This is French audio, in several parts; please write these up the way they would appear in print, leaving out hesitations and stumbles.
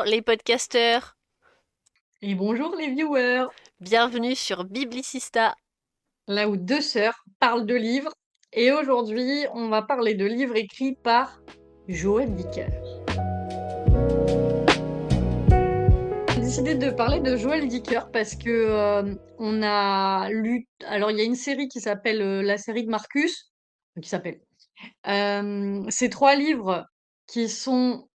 les podcasteurs, Et bonjour les viewers, bienvenue sur Biblicista. là où deux sœurs parlent de livres. Et aujourd'hui, on va parler de livres écrits par Joël Dicker. J'ai décidé de parler de Joël Dicker parce que on a lu. Alors, il y a une série qui s'appelle la série de Marcus, qui s'appelle. C'est trois livres qui sont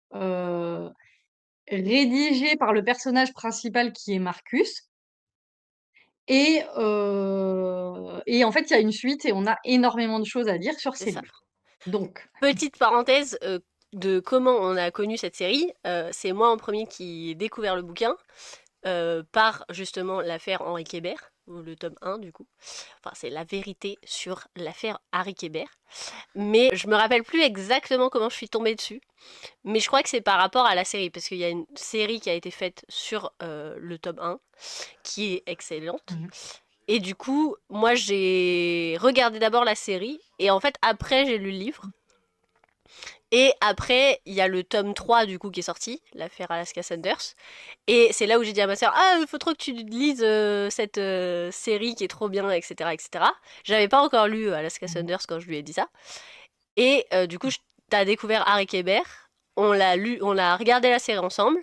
rédigés par le personnage principal qui est Marcus. Et en fait, il y a une suite et on a énormément de choses à dire sur C'est ces ça. livres. Donc, Petite parenthèse de comment on a connu cette série. C'est moi en premier qui ai découvert le bouquin par justement l'affaire Henri Kébert, ou le tome 1 du coup. Enfin, c'est la vérité sur l'affaire Harry Kébert. Mais je me rappelle plus exactement comment je suis tombée dessus. Mais je crois que c'est par rapport à la série, parce qu'il y a une série qui a été faite sur le tome 1, qui est excellente. mhm. Et du coup, moi j'ai regardé d'abord la série, et en fait après j'ai lu le livre. Et après, il y a le tome 3 du coup qui est sorti, l'affaire Alaska Sanders. Et c'est là où j'ai dit à ma soeur, ah, il faut trop que tu lises cette série qui est trop bien, etc. etc. J'avais pas encore lu Alaska Sanders quand je lui ai dit ça. Et du coup, t'as découvert Harry Kébert. On l'a lu, on a regardé la série ensemble.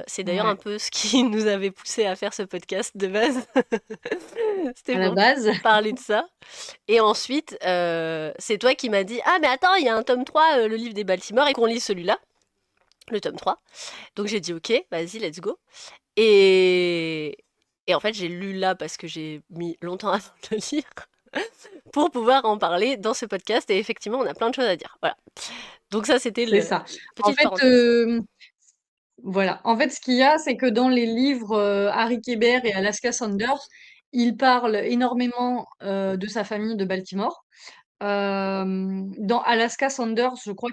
C'est d'ailleurs un Ouais, peu ce qui nous avait poussé à faire ce podcast de base. C'était à la pour base. parler de ça. Et ensuite, c'est toi qui m'as dit, ah mais attends, il y a un tome 3, le livre des Baltimore, et qu'on lit celui-là, le tome 3. Donc j'ai dit, ok, vas-y, let's go. Et, et en fait, j'ai lu là parce que j'ai mis longtemps avant de le lire pour pouvoir en parler dans ce podcast. Et effectivement, on a plein de choses à dire. Voilà. Donc ça, c'était C'est le ça. En petite fait, parenthèse. voilà. En fait, ce qu'il y a, c'est que dans les livres Harry Kébert et Alaska Sanders, il parle énormément de sa famille de Baltimore. Dans Alaska Sanders, je crois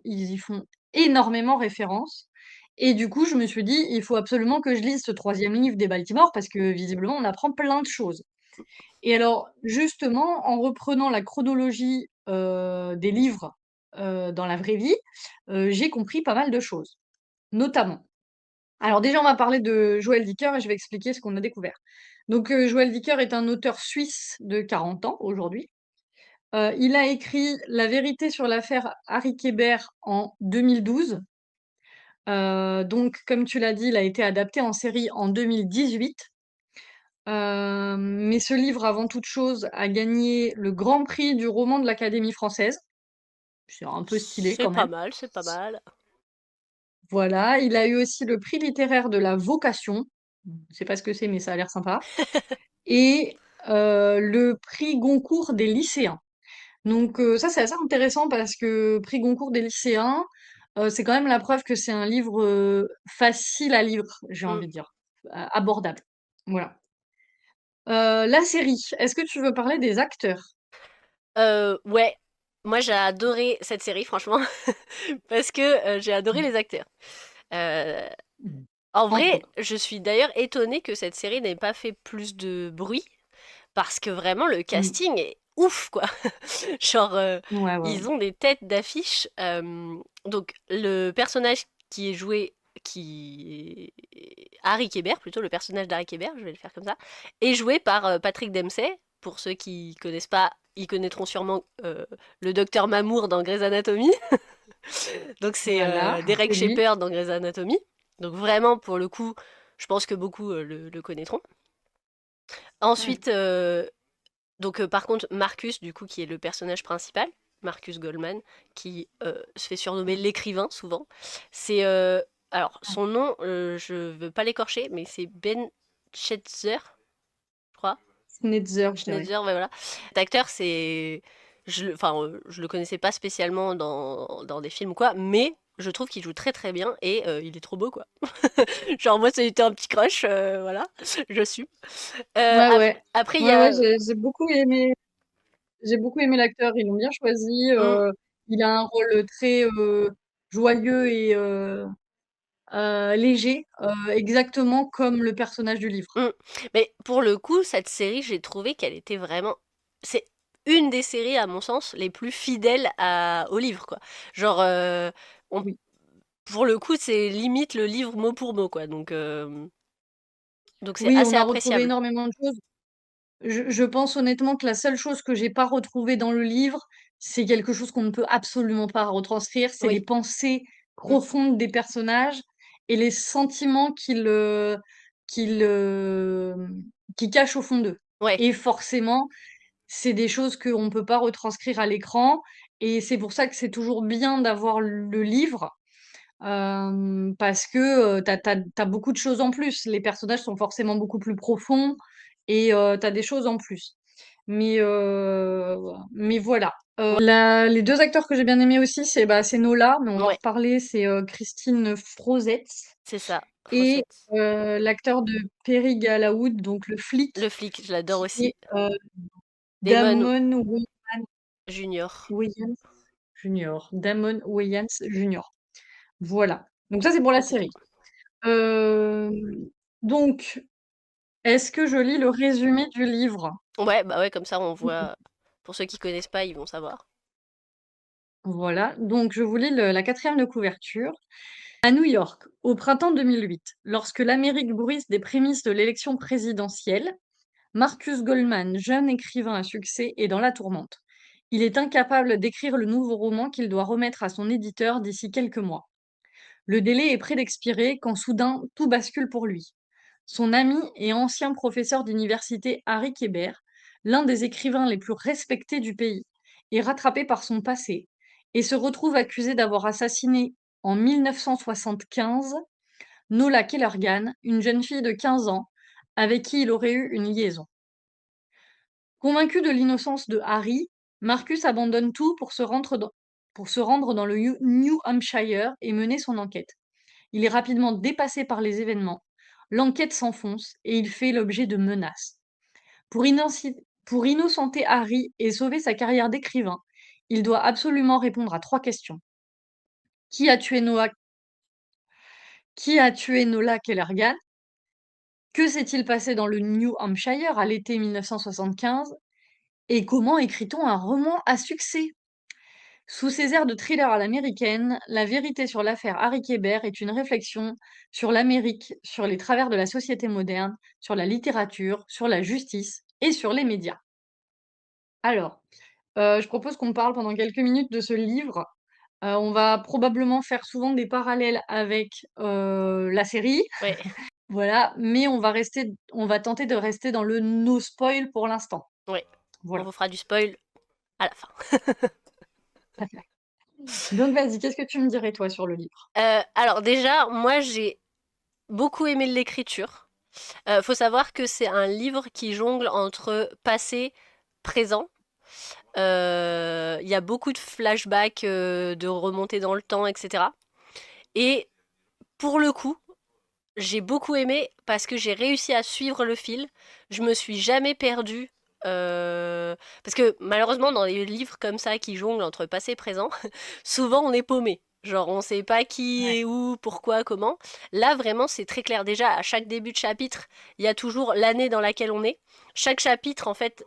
ils y font énormément référence. Et du coup, je me suis dit, il faut absolument que je lise ce troisième livre des Baltimore parce que visiblement, on apprend plein de choses. Et alors, justement, en reprenant la chronologie des livres dans la vraie vie, j'ai compris pas mal de choses, notamment. Alors déjà, on va parler de Joël Dicker et je vais expliquer ce qu'on a découvert. Donc, Joël Dicker est un auteur suisse de 40 ans aujourd'hui. Il a écrit La vérité sur l'affaire Harry Kébert en 2012. Donc, comme tu l'as dit, il a été adapté en série en 2018. Mais ce livre, avant toute chose, a gagné le Grand Prix du roman de l'Académie française. C'est un peu stylé C'est quand pas même. mal, c'est pas mal. Voilà, il a eu aussi le prix littéraire de la vocation. Je sais pas ce que c'est, mais ça a l'air sympa. Et le prix Goncourt des lycéens. Donc ça, c'est assez intéressant parce que prix Goncourt des lycéens, c'est quand même la preuve que c'est un livre facile à lire, j'ai Mm. envie de dire, abordable. Voilà. La série, est-ce que tu veux parler des acteurs? Ouais, moi j'ai adoré cette série, franchement, parce que j'ai adoré Mm. les acteurs. Euh, En Entre vrai, autres. je suis d'ailleurs étonnée que cette série n'ait pas fait plus de bruit, parce que vraiment le Mm. casting est ouf, quoi. Genre, Ouais, ouais, ouais. ils ont des têtes d'affiche. Donc, le personnage qui est joué, Harry Kébert, plutôt le personnage d'Harry Kébert, je vais le faire comme ça, est joué par Patrick Dempsey. Pour ceux qui connaissent pas, ils connaîtront sûrement le docteur Mamour dans Grey's Anatomy. Donc c'est Voilà, Derek c'est lui. Shepherd dans Grey's Anatomy. Donc vraiment, pour le coup, je pense que beaucoup le connaîtront. Mm. Ensuite, par contre, Marcus, du coup, qui est le personnage principal, Marcus Goldman, qui se fait surnommer l'écrivain souvent, c'est... alors, son nom, je veux pas l'écorcher, mais c'est Ben Schnitzer, je crois. Snitzer, je dirais. Schnitzer, ouais, voilà. Cet acteur, c'est... je le connaissais pas spécialement dans des films ou quoi, mais je trouve qu'il joue très très bien et il est trop beau, quoi. Genre, moi, c'était un petit crush, voilà, je suis. Ouais, ouais. Après, il y Ouais, ouais, a... j'ai beaucoup aimé. J'ai beaucoup aimé l'acteur, ils l'ont bien choisi. hmm, Il a un rôle très joyeux et léger, exactement comme le personnage du livre. hmm. Mais pour le coup, cette série, j'ai trouvé qu'elle était vraiment... C'est une des séries, à mon sens, les plus fidèles au livre, quoi. Genre, on Oui. pour le coup, c'est limite le livre mot pour mot, quoi. Donc c'est Oui, on assez a retrouvé appréciable. énormément de choses. Je pense honnêtement que la seule chose que j'ai pas retrouvée dans le livre, c'est quelque chose qu'on ne peut absolument pas retranscrire, c'est les Oui. pensées Mm. profondes des personnages et les sentiments qu'ils, qu'ils cachent au fond d'eux. Ouais. Et forcément, c'est des choses qu'on ne peut pas retranscrire à l'écran, et c'est pour ça que c'est toujours bien d'avoir le livre, parce que t'as beaucoup de choses en plus. Les personnages sont forcément beaucoup plus profonds et tu des choses en plus. Mais voilà. Ouais. Les deux acteurs que j'ai bien aimés aussi, c'est Nola, mais on va en Ouais. reparler, c'est Christine Frozet C'est ça. et Fawcett. l'acteur de Perry Galawood, donc le flic, Le flic, je l'adore qui aussi. est Damon Damon Junior. Wayans Junior. Damon Wayans Junior. Voilà. Donc ça, c'est pour la Ça, c'est série. trop cool. Euh, donc, est-ce que je lis le résumé du livre? Ouais, bah ouais, comme ça, on voit. Pour ceux qui connaissent pas, ils vont savoir. Voilà. Donc, je vous lis la quatrième de couverture. À New York, au printemps 2008, lorsque l'Amérique bruisse des prémices de l'élection présidentielle, Marcus Goldman, jeune écrivain à succès, est dans la tourmente. Il est incapable d'écrire le nouveau roman qu'il doit remettre à son éditeur d'ici quelques mois. Le délai est près d'expirer quand soudain tout bascule pour lui. Son ami et ancien professeur d'université Harry Kéber, l'un des écrivains les plus respectés du pays, est rattrapé par son passé et se retrouve accusé d'avoir assassiné en 1975 Nola Kellergan, une jeune fille de 15 ans avec qui il aurait eu une liaison. Convaincu de l'innocence de Harry, Marcus abandonne tout pour se rendre dans le New Hampshire et mener son enquête. Il est rapidement dépassé par les événements. L'enquête s'enfonce et il fait l'objet de menaces. Pour innocenter Harry et sauver sa carrière d'écrivain, il doit absolument répondre à trois questions. Qui a tué Noah, qui a tué Nola Kellergan? Que s'est-il passé dans le New Hampshire à l'été 1975? Et comment écrit-on un roman à succès? Sous ses airs de thriller à l'américaine, La vérité sur l'affaire Harry Kéber est une réflexion sur l'Amérique, sur les travers de la société moderne, sur la littérature, sur la justice et sur les médias. Alors, je propose qu'on parle pendant quelques minutes de ce livre. On va probablement faire souvent des parallèles avec la série, Ouais, voilà, mais on va tenter de rester dans le no spoil pour l'instant. ouais. On Voilà. vous fera du spoil à la fin. Donc vas-y, qu'est-ce que tu me dirais toi sur le livre? Alors déjà, moi j'ai beaucoup aimé l'écriture. Faut savoir que c'est un livre qui jongle entre passé, présent. Il y a beaucoup de flashbacks, de remontées dans le temps, etc. Et pour le coup, j'ai beaucoup aimé parce que j'ai réussi à suivre le fil. Je me suis jamais perdue. Parce que malheureusement, dans des livres comme ça qui jonglent entre passé et présent, souvent on est paumé. Genre, on sait pas qui Ouais, est où, pourquoi, comment. Là, vraiment, c'est très clair. Déjà, à chaque début de chapitre, il y a toujours l'année dans laquelle on est. Chaque chapitre, en fait,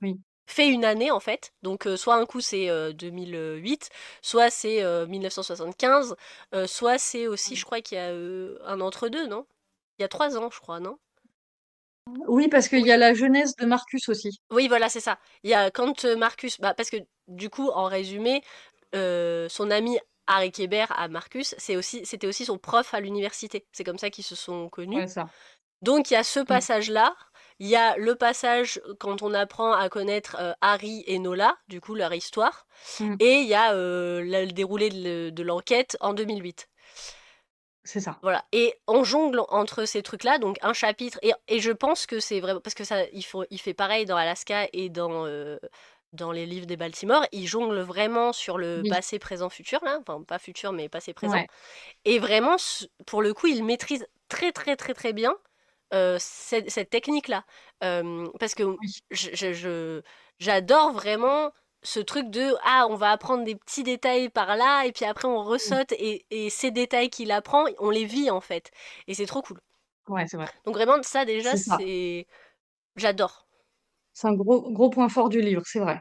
oui, fait une année, en fait. Donc, soit un coup, c'est 2008, soit c'est 1975, soit c'est aussi, je crois qu'il y a un entre-deux, non? Il y a 3 ans, je crois, non? oui, parce qu'il y Oui. a la jeunesse de Marcus aussi. Oui, voilà, c'est ça. Il y a quand Marcus, bah, parce que du coup, en résumé, son ami Harry Kéber à Marcus, c'était aussi son prof à l'université. C'est comme ça qu'ils se sont connus. Ouais, ça. Donc il y a ce Mm. passage-là. Il y a le passage quand on apprend à connaître Harry et Nola, du coup leur histoire. Mm. Et il y a le déroulé de l'enquête en 2008. C'est ça. Voilà. Et on jongle entre ces trucs-là, donc un chapitre. Et je pense que c'est vraiment. Parce que ça, il fait pareil dans Alaska et dans les livres des Baltimore. Il jongle vraiment sur le Oui. passé, présent, futur, là. Enfin, pas futur, mais passé, présent. Ouais. Et vraiment, pour le coup, il maîtrise très, très, très, très bien cette technique-là. Parce que Oui. j'adore vraiment ce truc de ah, on va apprendre des petits détails par là, et puis après on Mm. ressaute, et ces détails qu'il apprend, on les vit en fait. Et c'est trop cool. Ouais, c'est vrai. Donc vraiment, ça déjà, C'est ça. c'est. J'adore. C'est un gros point fort du livre, c'est vrai.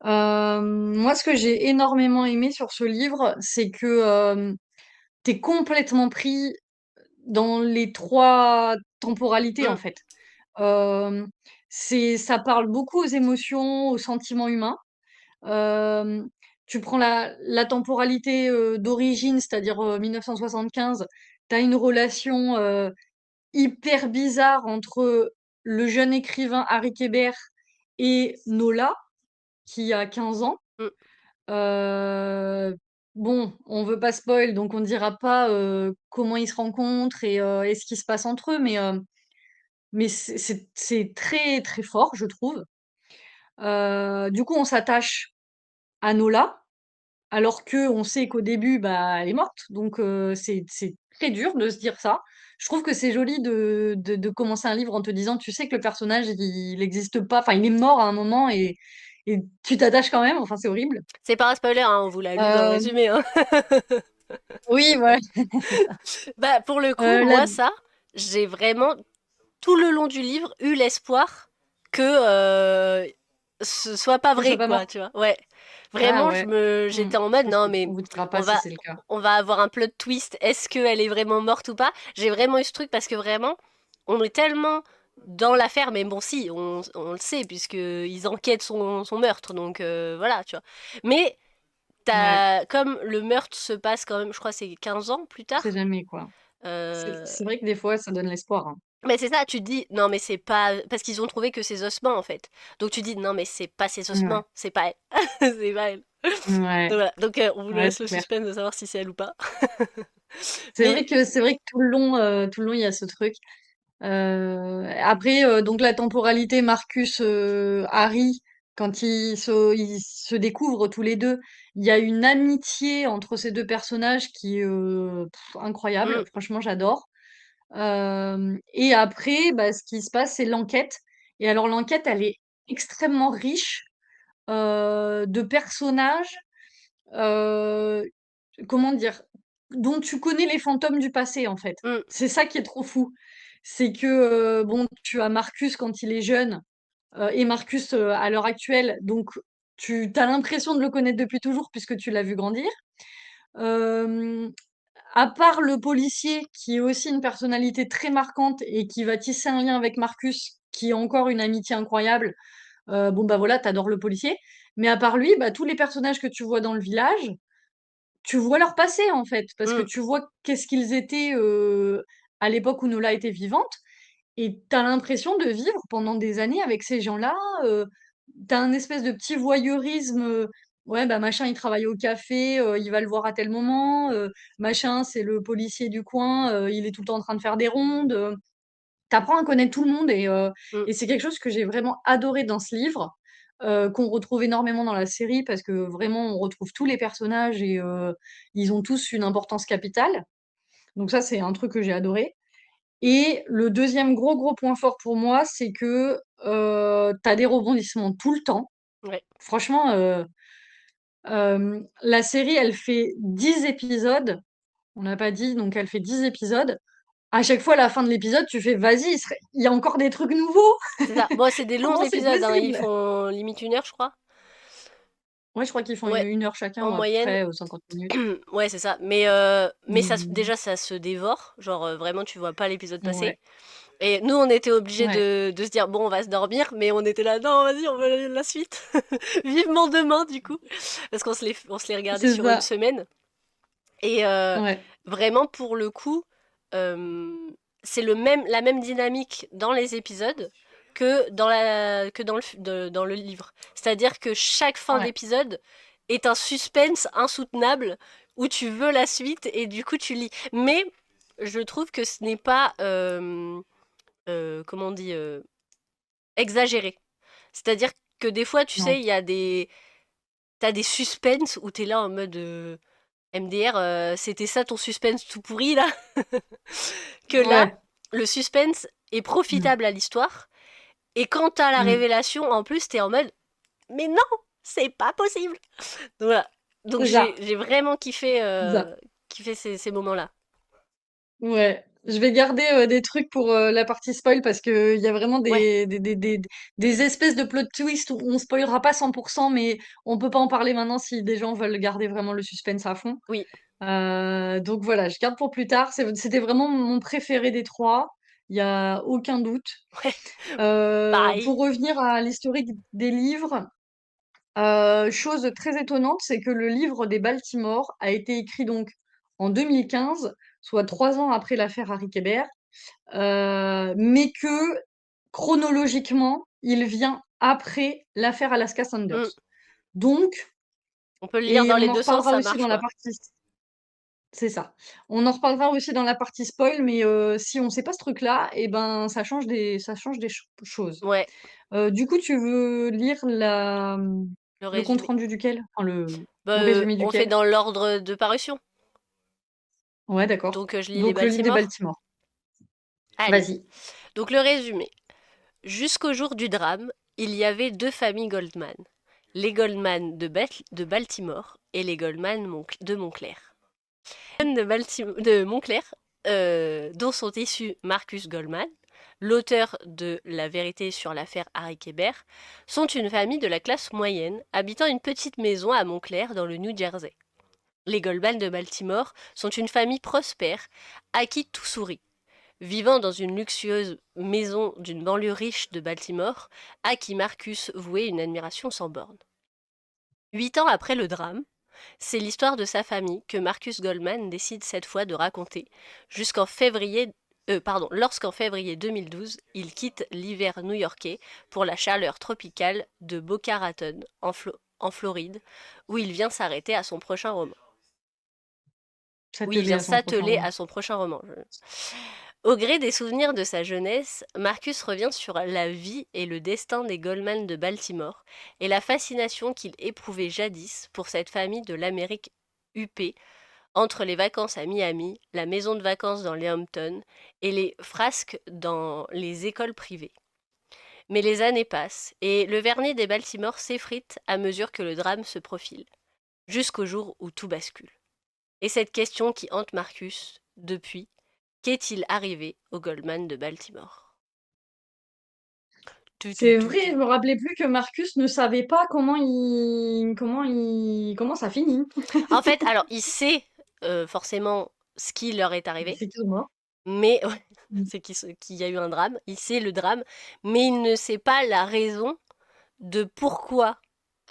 Moi, ce que j'ai énormément aimé sur ce livre, c'est que t'es complètement pris dans les trois temporalités, en Mm, fait. Euh, ça parle beaucoup aux émotions, aux sentiments humains. Euh, Tu prends la temporalité d'origine, c'est-à-dire 1975, t'as une relation hyper bizarre entre le jeune écrivain Harry Kéber et Nola, qui a 15 ans. mm. Euh, bon, on veut pas spoil, donc on dira pas comment ils se rencontrent et ce qui se passe entre eux, mais c'est très très fort, je trouve. Du coup, on s'attache à Nola, alors que on sait qu'au début, bah, elle est morte. Donc c'est très dur de se dire ça. Je trouve que c'est joli de commencer un livre en te disant, tu sais que le personnage, il n'existe pas, enfin, il est mort à un moment et tu t'attaches quand même. Enfin, c'est horrible. C'est pas un spoiler, hein, on vous l'a lu dans le Euh, résumé. Hein. oui, voilà, c'est ça. Bah, pour le coup, La... moi, ça, j'ai vraiment, tout le long du livre, eu l'espoir que ce soit pas Que je sois vrai, pas quoi, morte. tu vois. Ouais. Ah Vraiment, ouais. j'étais en mode, non, mais On vous dira on pas si va, c'est le cas. on va avoir un plot twist. Est-ce qu'elle est vraiment morte ou pas? J'ai vraiment eu ce truc parce que vraiment, on est tellement dans l'affaire, mais bon, si, on le sait, puisqu'ils enquêtent son meurtre, donc voilà, tu vois. Mais Ouais, comme le meurtre se passe quand même, je crois, c'est 15 ans plus on sait tard. jamais, quoi. euh, C'est vrai que des fois, ça donne l'espoir, hein. mais c'est ça, tu te dis, non, mais c'est pas. Parce qu'ils ont trouvé que ses ossements, en fait. Donc tu dis, non, mais c'est pas ses Ouais, ossements, c'est pas elle. C'est pas elle. ouais, Donc voilà, donc on vous ouais, laisse c'est le clair. suspense de savoir si c'est elle ou pas. C'est Mais. vrai que tout le long, il y a ce truc. Après, donc la temporalité Marcus Harry, quand ils se découvrent tous les deux, il y a une amitié entre ces deux personnages qui est incroyable. Hmm, Franchement, j'adore. Et après, bah, ce qui se passe, c'est l'enquête. Et alors l'enquête, elle est extrêmement riche de personnages. euh, Comment dire? Dont tu connais les fantômes du passé, en fait. hmm, C'est ça qui est trop fou. C'est que, bon, tu as Marcus quand il est jeune, et Marcus à l'heure actuelle, donc tu as l'impression de le connaître depuis toujours puisque tu l'as vu grandir. Euh, à part le policier, qui est aussi une personnalité très marquante et qui va tisser un lien avec Marcus, qui est encore une amitié incroyable, bon, bah voilà, t'adores le policier. Mais à part lui, bah, tous les personnages que tu vois dans le village, tu vois leur passé en fait, parce que hmm, tu vois qu'est-ce qu'ils étaient à l'époque où Nola était vivante, et t'as l'impression de vivre pendant des années avec ces gens-là. T'as un espèce de petit voyeurisme. Ouais, bah machin, il travaille au café, il va le voir à tel moment. Machin, c'est le policier du coin, il est tout le temps en train de faire des rondes. T'apprends à connaître tout le monde hmm. et c'est quelque chose que j'ai vraiment adoré dans ce livre, qu'on retrouve énormément dans la série parce que vraiment on retrouve tous les personnages et ils ont tous une importance capitale. Donc ça, c'est un truc que j'ai adoré. Et le deuxième gros point fort pour moi, c'est que t'as des rebondissements tout le temps. Ouais. Franchement, la série, elle fait 10 épisodes. On n'a pas dit, donc elle fait 10 épisodes. À chaque fois, à la fin de l'épisode, tu fais, vas-y, il y a encore des trucs nouveaux. C'est ça. Bon, c'est des longs Comment c'est épisodes, hein. Ils possible? font limite 1 heure, je crois. Ouais, je crois qu'ils font Ouais, 1 heure chacun en ou à peu moyenne. près 50 minutes. Ouais, c'est ça. Mais ça, Mais déjà, ça se dévore. Genre, vraiment, tu vois pas l'épisode passer. ouais, Et nous, on était obligés ouais, de se dire, bon, on va se dormir, mais on était là, non, vas-y, on veut la suite. Vivement demain, du coup. Parce on se les regardait c'est sur une ça. semaine. Et Ouais, vraiment, pour le coup, euh, c'est la même dynamique dans les épisodes que dans le livre. C'est-à-dire que chaque fin ouais. d'épisode est un suspense insoutenable où tu veux la suite et du coup tu lis. Mais je trouve que ce n'est pas, comment on dit, exagéré. C'est-à-dire que des fois, tu sais, Non. il y a des... T'as des suspens où t'es là en mode MDR, c'était ça ton suspense tout pourri là. Que là, Ouais. le suspense est Mm. profitable à l'histoire. Et quand t'as la Mm. révélation, en plus, t'es en mode, mais non, c'est pas possible. Donc voilà. Donc C'est ça. j'ai vraiment C'est ça. kiffé ces moments-là. Ouais. Je vais garder des trucs pour la partie spoil parce que il y a vraiment Ouais, des espèces de plot twist où on spoilera pas 100%, mais on peut pas en parler maintenant si des gens veulent garder vraiment le suspense à fond. oui. Donc voilà, je garde pour plus tard. C'était vraiment mon préféré des trois. Il y a aucun doute. Ouais, pareil. Pour revenir à l'historique des livres, chose très étonnante, c'est que le livre des Baltimore a été écrit donc en 2015, soit 3 ans après l'affaire Harry Kéber, mais que chronologiquement, il vient après l'affaire Alaska Mm. Sanders. Donc, On peut le lire et dans on les en deux sens, reparlera ça aussi marche, dans la quoi. partie, c'est ça. On en reparlera aussi dans la partie spoil, mais si on sait pas ce truc-là, et ben ça change des choses. Ouais, Du coup, tu veux lire le le compte résumé. rendu duquel? Enfin, Bah, le résumé on fait duquel? dans l'ordre de parution. Ouais, d'accord. Donc, je lis les Donc le livre des Baltimore. Baltimore. Allez. Vas-y. Donc, le résumé. Jusqu'au jour du drame, il y avait deux familles Goldman. Les Goldman de Baltimore et les Goldman de Montclair. De Montclair, dont sont issus Marcus Goldman, l'auteur de La vérité sur l'affaire Harry Kéber, sont une famille de la classe moyenne habitant une petite maison à Montclair dans le New Jersey. Les Goldman de Baltimore sont une famille prospère à qui tout sourit, vivant dans une luxueuse maison d'une banlieue riche de Baltimore, à qui Marcus vouait une admiration sans borne. 8 ans après le drame, c'est l'histoire de sa famille que Marcus Goldman décide cette fois de raconter, lorsqu'en février 2012, il quitte l'hiver new-yorkais pour la chaleur tropicale de Boca Raton, en Floride, où il vient s'arrêter à son prochain roman. Oui, il S'atteler vient à son prochain s'atteler roman. à son prochain roman. Au gré des souvenirs de sa jeunesse, Marcus revient sur la vie et le destin des Goldman de Baltimore et la fascination qu'il éprouvait jadis pour cette famille de l'Amérique huppée entre les vacances à Miami, la maison de vacances dans les Hamptons et les frasques dans les écoles privées. Mais les années passent et le vernis des Baltimore s'effrite à mesure que le drame se profile, jusqu'au jour où tout bascule. Et cette question qui hante Marcus depuis, qu'est-il arrivé au Goldman de Baltimore? Tu, tu, C'est tu, vrai, je tu. me rappelais plus que Marcus ne savait pas comment ça finit. En fait, alors, il sait forcément ce qui leur est arrivé, Effectivement. mais ouais, c'est qu'il y a eu un drame, il sait le drame, mais il ne sait pas la raison de pourquoi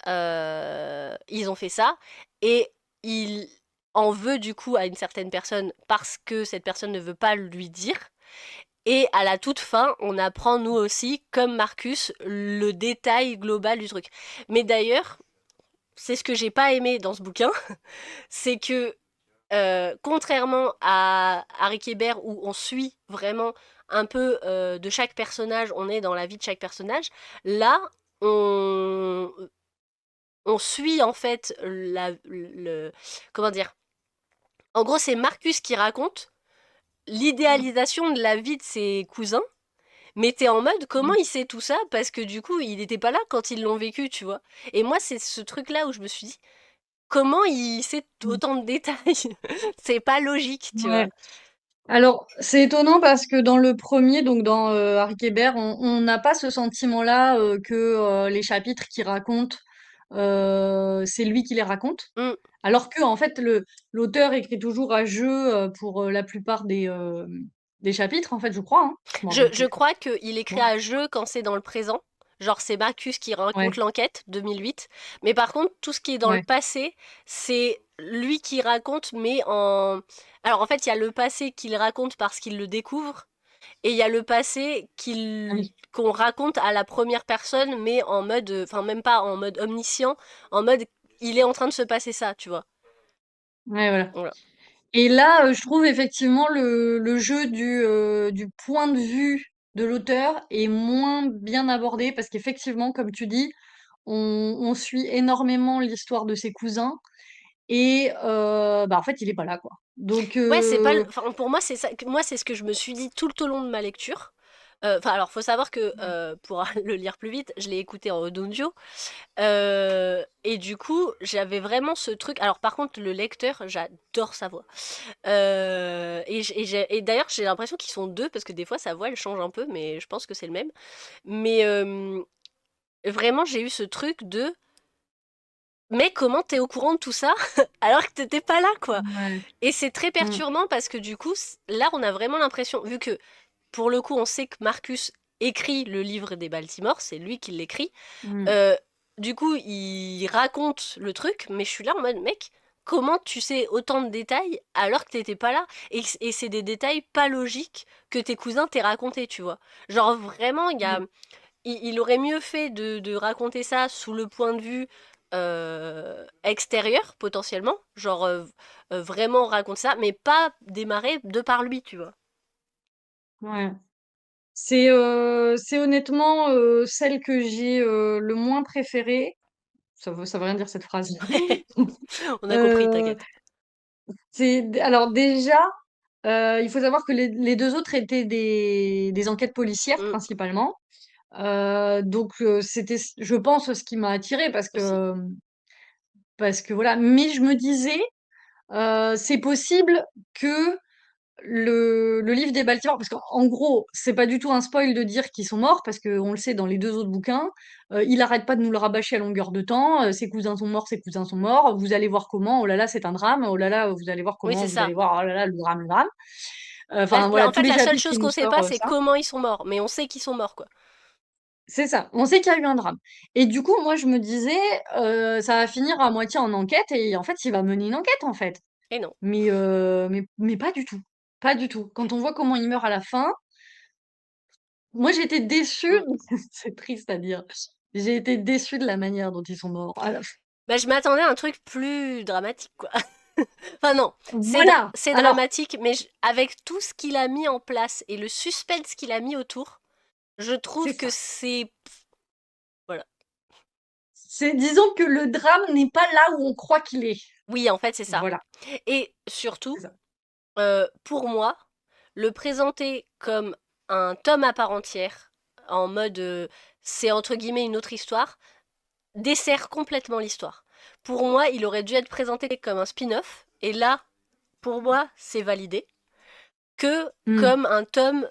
ils ont fait ça, et il en veut du coup à une certaine personne parce que cette personne ne veut pas lui dire. Et à la toute fin, on apprend nous aussi, comme Marcus, le détail global du truc. Mais d'ailleurs, c'est ce que j'ai pas aimé dans ce bouquin, c'est que contrairement à Harry Kéber où on suit vraiment un peu de chaque personnage, on est dans la vie de chaque personnage, là, on, on suit en fait comment dire. En gros, c'est Marcus qui raconte l'idéalisation de la vie de ses cousins. Mais t'es en mode, comment il sait tout ça? Parce que du coup, il n'était pas là quand ils l'ont vécu, tu vois. Et moi, c'est ce truc-là où je me suis dit, comment il sait autant de détails? C'est pas logique, tu vois. Ouais. Alors, c'est étonnant parce que dans le premier, donc dans Harry Kéber, on n'a pas ce sentiment-là que les chapitres qu'il raconte, c'est lui qui les raconte. Mm. Alors que, en fait, l'auteur écrit toujours à jeu pour la plupart des chapitres, en fait, je crois, hein. Je m'en rappelle Je plus. crois qu'il écrit Bon. à jeu quand c'est dans le présent. Genre, c'est Marcus qui raconte Ouais, l'enquête, 2008. Mais par contre, tout ce qui est dans le ouais. passé, c'est lui qui raconte, mais en... Alors, en fait, il y a le passé qu'il raconte parce qu'il le découvre. Et il y a le passé Ah oui. qu'on raconte à la première personne, mais en mode, enfin même pas en mode omniscient, en mode il est en train de se passer ça, tu vois. Ouais, voilà. Voilà. Et là, je trouve effectivement le jeu du point de vue de l'auteur est moins bien abordé parce qu'effectivement, comme tu dis, on suit énormément l'histoire de ses cousins et bah, en fait, il est pas là, quoi. Donc Ouais, c'est pas, enfin pour moi c'est ça, moi c'est ce que je me suis dit tout le long de ma lecture. Enfin alors faut savoir que pour le lire plus vite, je l'ai écouté en audio. Et du coup, j'avais vraiment ce truc. Alors, par contre, le lecteur, j'adore sa voix. Et d'ailleurs, j'ai l'impression qu'ils sont deux, parce que des fois, sa voix, elle change un peu, mais je pense que c'est le même. Mais vraiment, j'ai eu ce truc de mais comment t'es au courant de tout ça alors que t'étais pas là, quoi? Ouais. Et c'est très Mm, perturbant parce que du coup, là, on a vraiment l'impression, vu que pour le coup, on sait que Marcus écrit le livre des Baltimore, c'est lui qui l'écrit. mm, euh, du coup, il raconte le truc, mais je suis là en mode, mec, comment tu sais autant de détails alors que t'étais pas là? Et c'est des détails pas logiques que tes cousins t'aient raconté, tu vois. Genre vraiment, mm. il aurait mieux fait de raconter ça sous le point de vue extérieur, potentiellement. Genre vraiment raconter ça, mais pas démarrer de par lui, tu vois. Ouais. C'est honnêtement celle que j'ai le moins préférée. Ça veut rien dire cette phrase. On a compris, Euh, t'inquiète. alors déjà, il faut savoir que les deux autres étaient des enquêtes policières Mm, principalement. Donc c'était, je pense, ce qui m'a attirée aussi. parce que voilà. Mais je me disais, c'est possible que le livre des Baltimore, parce qu'en gros, c'est pas du tout un spoil de dire qu'ils sont morts, parce qu'on le sait dans les deux autres bouquins, il arrête pas de nous le rabâcher à longueur de temps, ses cousins sont morts, ses cousins sont morts, vous allez voir comment, oh là là, c'est un drame, oh là là, vous allez voir Oui, comment, c'est vous allez ça. voir, oh là là, le drame, le drame. Enfin voilà, En tous fait, les la seule chapitres, chose il nous qu'on sait sort pas, c'est ça. comment ils sont morts, mais on sait qu'ils sont morts, quoi. C'est ça, on sait qu'il y a eu un drame. Et du coup, moi, je me disais, ça va finir à moitié en enquête, et en fait, il va mener une enquête, en fait. Et non. Mais pas du tout. Pas du tout. Quand on voit comment il meurt à la fin, moi j'ai été déçue, Mm. c'est triste à dire. J'ai été déçue de la manière dont ils sont morts à la fin. Bah, je m'attendais à un truc plus dramatique, quoi. Enfin, non, Voilà. c'est Alors, dramatique, mais avec tout ce qu'il a mis en place et le suspense qu'il a mis autour, je c'est trouve que ça. c'est. Voilà. C'est, disons que le drame n'est pas là où on croit qu'il est. Oui, en fait, c'est ça. Voilà. Et surtout, C'est ça. pour moi, le présenter comme un tome à part entière, en mode c'est entre guillemets une autre histoire, dessert complètement l'histoire. Pour moi, il aurait dû être présenté comme un spin-off, et là, pour moi, c'est validé, que Hmm. comme un tome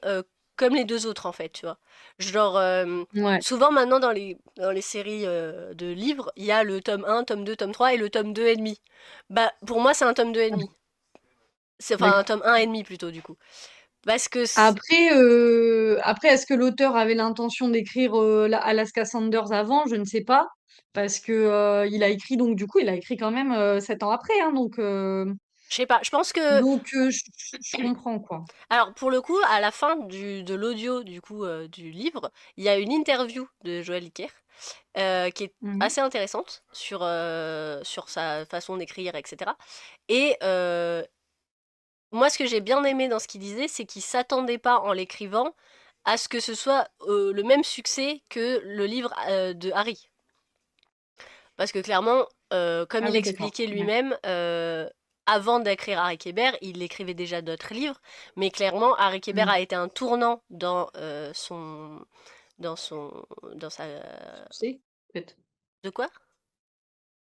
comme les deux autres, en fait, tu vois. Genre, Ouais. souvent maintenant dans les séries de livres, il y a le tome un, tome 2, tome 3 et le tome 2 et demi. Bah, pour moi, c'est un tome 2 et demi. C'est enfin un D'accord. tome un et demi plutôt, du coup. Parce que Après, est-ce que l'auteur avait l'intention d'écrire Alaska Sanders avant? Je ne sais pas. Parce que il a écrit, donc du coup, il a écrit quand même 7 ans après, hein, je sais pas, je pense que je comprends, quoi. alors pour le coup, à la fin de l'audio du coup du livre, il y a une interview de Joël Dicker qui est Mhm. assez intéressante sur sa façon d'écrire, etc. Et moi, ce que j'ai bien aimé dans ce qu'il disait, c'est qu'il s'attendait pas en l'écrivant à ce que ce soit le même succès que le livre de Harry. Parce que clairement, comme Ah il oui, d'accord. expliquait Ouais. lui-même, avant d'écrire Harry Kéber, il écrivait déjà d'autres livres, mais clairement, Harry Kéber Mm. a été un tournant dans son, dans sa, Succès, peut-être. de quoi?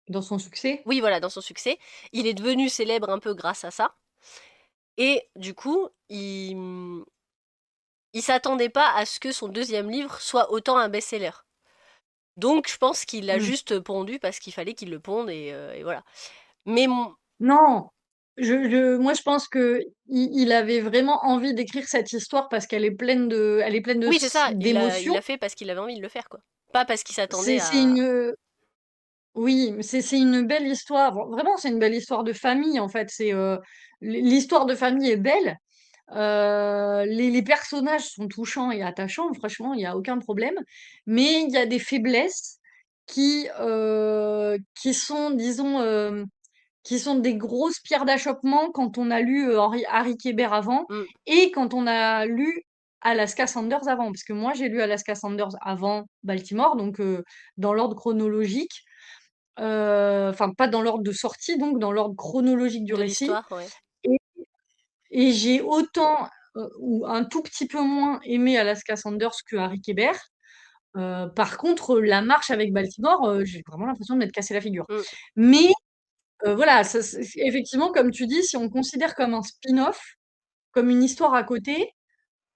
Dans son succès? Oui, voilà, dans son succès. Il est devenu célèbre un peu grâce à ça. Et du coup, il s'attendait pas à ce que son deuxième livre soit autant un best-seller. Donc, je pense qu'il l'a Mm. juste pondu parce qu'il fallait qu'il le ponde et voilà. Mais Non, moi je pense que il avait vraiment envie d'écrire cette histoire parce elle est pleine oui, c'est ça. Il d'émotions. l'a fait parce qu'il avait envie de le faire, quoi. Pas parce qu'il s'attendait C'est à. oui, c'est une belle histoire. Vraiment, c'est une belle histoire de famille en fait. L'histoire de famille est belle. Les personnages sont touchants et attachants. Franchement, il n'y a aucun problème. Mais il y a des faiblesses qui sont, disons, qui sont des grosses pierres d'achoppement quand on a lu Harry Kéber avant Hmm, et quand on a lu Alaska Sanders avant. Parce que moi, j'ai lu Alaska Sanders avant Baltimore, donc dans l'ordre chronologique. Enfin, pas dans l'ordre de sortie, donc dans l'ordre chronologique du de récit. l'histoire, ouais. Et, et j'ai autant ou un tout petit peu moins aimé Alaska Sanders que Harry Kéber. Par contre, la marche avec Baltimore, j'ai vraiment l'impression de m'être cassé la figure. Hmm, Mais voilà, effectivement, comme tu dis, si on considère comme un spin-off, comme une histoire à côté,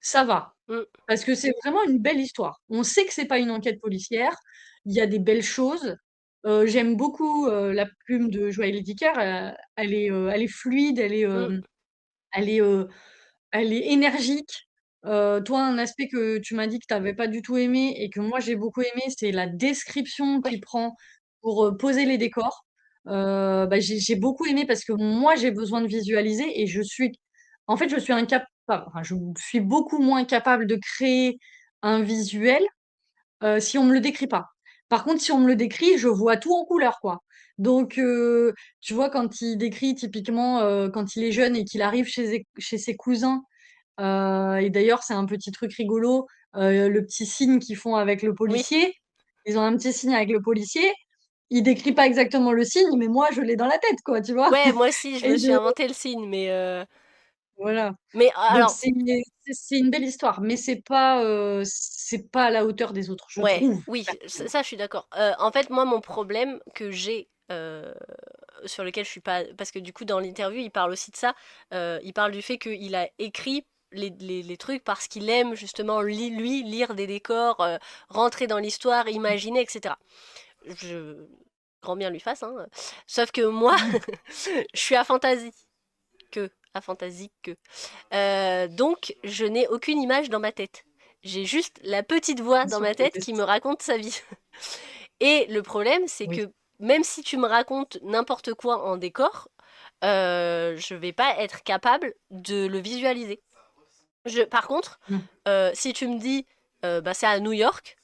ça va. hmm. Parce que c'est vraiment une belle histoire. On sait que c'est pas une enquête policière, il y a des belles choses, J'aime beaucoup la plume de Joël Dicker. Elle est fluide, Mm, elle est, euh, elle est énergique. Toi, un aspect que tu m'as dit que tu n'avais pas du tout aimé et que moi j'ai beaucoup aimé, c'est la description ouais, qu'il prend pour poser les décors. Bah, j'ai beaucoup aimé parce que moi j'ai besoin de visualiser et en fait, je suis incapable, enfin, je suis beaucoup moins capable de créer un visuel si on me le décrit pas. Par contre, si on me le décrit, je vois tout en couleur, quoi. Donc, tu vois, quand il décrit typiquement quand il est jeune et qu'il arrive chez ses cousins, et d'ailleurs, c'est un petit truc rigolo, le petit signe qu'ils font avec le oui, policier. Ils ont un petit signe avec le policier. Il décrit pas exactement le signe, mais moi, je l'ai dans la tête, quoi, tu vois. ouais, moi aussi, je Et me suis inventé le signe, voilà. Donc alors, c'est une belle histoire, mais c'est pas à la hauteur des autres, je ouais, trouve. oui, ça, je suis d'accord. En fait, moi, mon problème que j'ai, sur lequel je suis pas, parce que du coup, dans l'interview, il parle aussi de ça. Il parle du fait qu'il a écrit les trucs parce qu'il aime justement lui lire des décors, rentrer dans l'histoire, imaginer, etc. Je grand bien lui fasse, hein. Sauf que moi, je suis à fantasy que. Donc, je n'ai aucune image dans ma tête. J'ai juste la petite voix Bien dans sûr, ma je tête qui me déteste. raconte sa vie. Et le problème, c'est Oui. que même si tu me racontes n'importe quoi en décor, je vais pas être capable de le visualiser. Par contre, Mm. si tu me dis, bah, c'est à New York,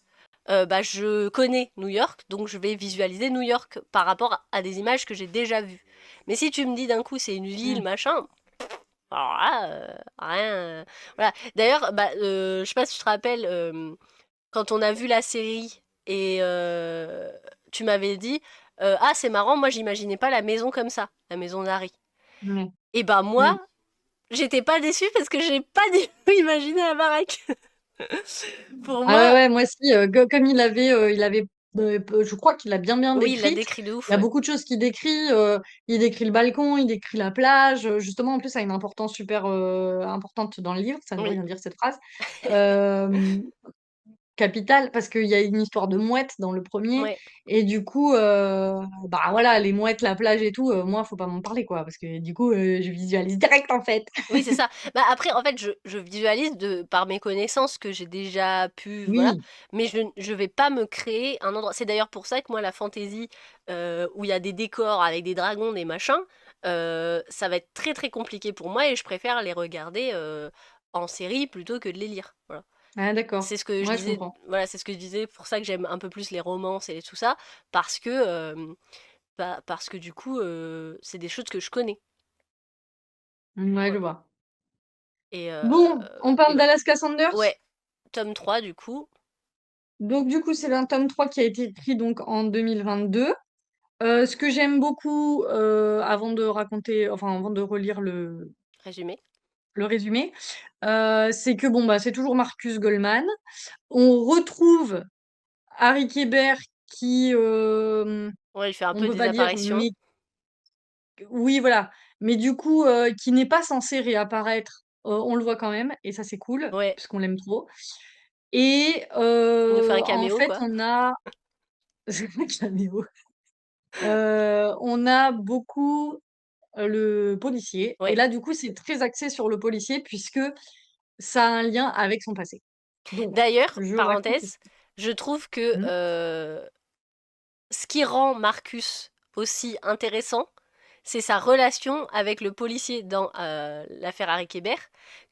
bah, je connais New York, donc je vais visualiser New York par rapport à des images que j'ai déjà vues. Mais si tu me dis d'un coup c'est une ville, Mm. machin, alors là, rien. Voilà. D'ailleurs, bah, je sais pas si tu te rappelles, quand on a vu la série et tu m'avais dit, ah c'est marrant, moi j'imaginais pas la maison comme ça, la maison d'Harry. Ouais. Et bah Mm. moi, j'étais pas déçue parce que j'ai pas du tout imaginé la baraque. Pour Ah ouais, moi, ouais, moi aussi, comme je crois qu'il a bien oui, il l'a décrite. décrit de Il ouf, y a ouais. beaucoup de choses qu'il décrit. Il décrit le balcon, il décrit la plage. Justement, en plus, ça a une importance super importante dans le livre. Ça ne veut Oui, rien dire cette phrase. Euh, Capitale, parce qu'il y a une histoire de mouettes dans le premier. ouais. Et du coup, bah voilà, les mouettes, la plage et tout, moi, faut pas m'en parler, quoi. Parce que du coup, je visualise direct, en fait. Oui, c'est ça. Bah après, en fait, je visualise par mes connaissances que j'ai déjà pu, voilà. Oui, Mais je vais pas me créer un endroit. C'est d'ailleurs pour ça que moi, la fantasy, où il y a des décors avec des dragons, des machins, ça va être très très compliqué pour moi et je préfère les regarder en série plutôt que de les lire. Voilà. ah, d'accord. C'est ce que je Ouais, je disais, comprends. voilà, c'est ce que je disais, pour ça que j'aime un peu plus les romances et tout ça, parce que, parce que du coup, c'est des choses que je connais. Ouais, je Voilà. vois. Et, Bon, on et parle voilà. d'Alaska Sanders. Ouais, tome 3 du coup. Donc, du coup, c'est un tome 3 qui a été écrit donc en 2022. Ce que j'aime beaucoup, avant de relire Résumé. le résumé, c'est que bon, bah, c'est toujours Marcus Goldman. On retrouve Harry Kéber qui, Ouais, il fait un on peu peut des pas dire, apparitions. mais oui, voilà. Mais du coup, qui n'est pas censé réapparaître, on le voit quand même, et ça, c'est cool, Ouais, puisqu'on l'aime trop. Et il nous fait un en caméo fait, quoi. on a un caméo. On a beaucoup le policier. Et Ouais. là, du coup, c'est très axé sur le policier puisque ça a un lien avec son passé. Donc, D'ailleurs, je raconte. parenthèse, je trouve que Hmm. ce qui rend Marcus aussi intéressant, c'est sa relation avec le policier dans l'affaire Harry Kéber,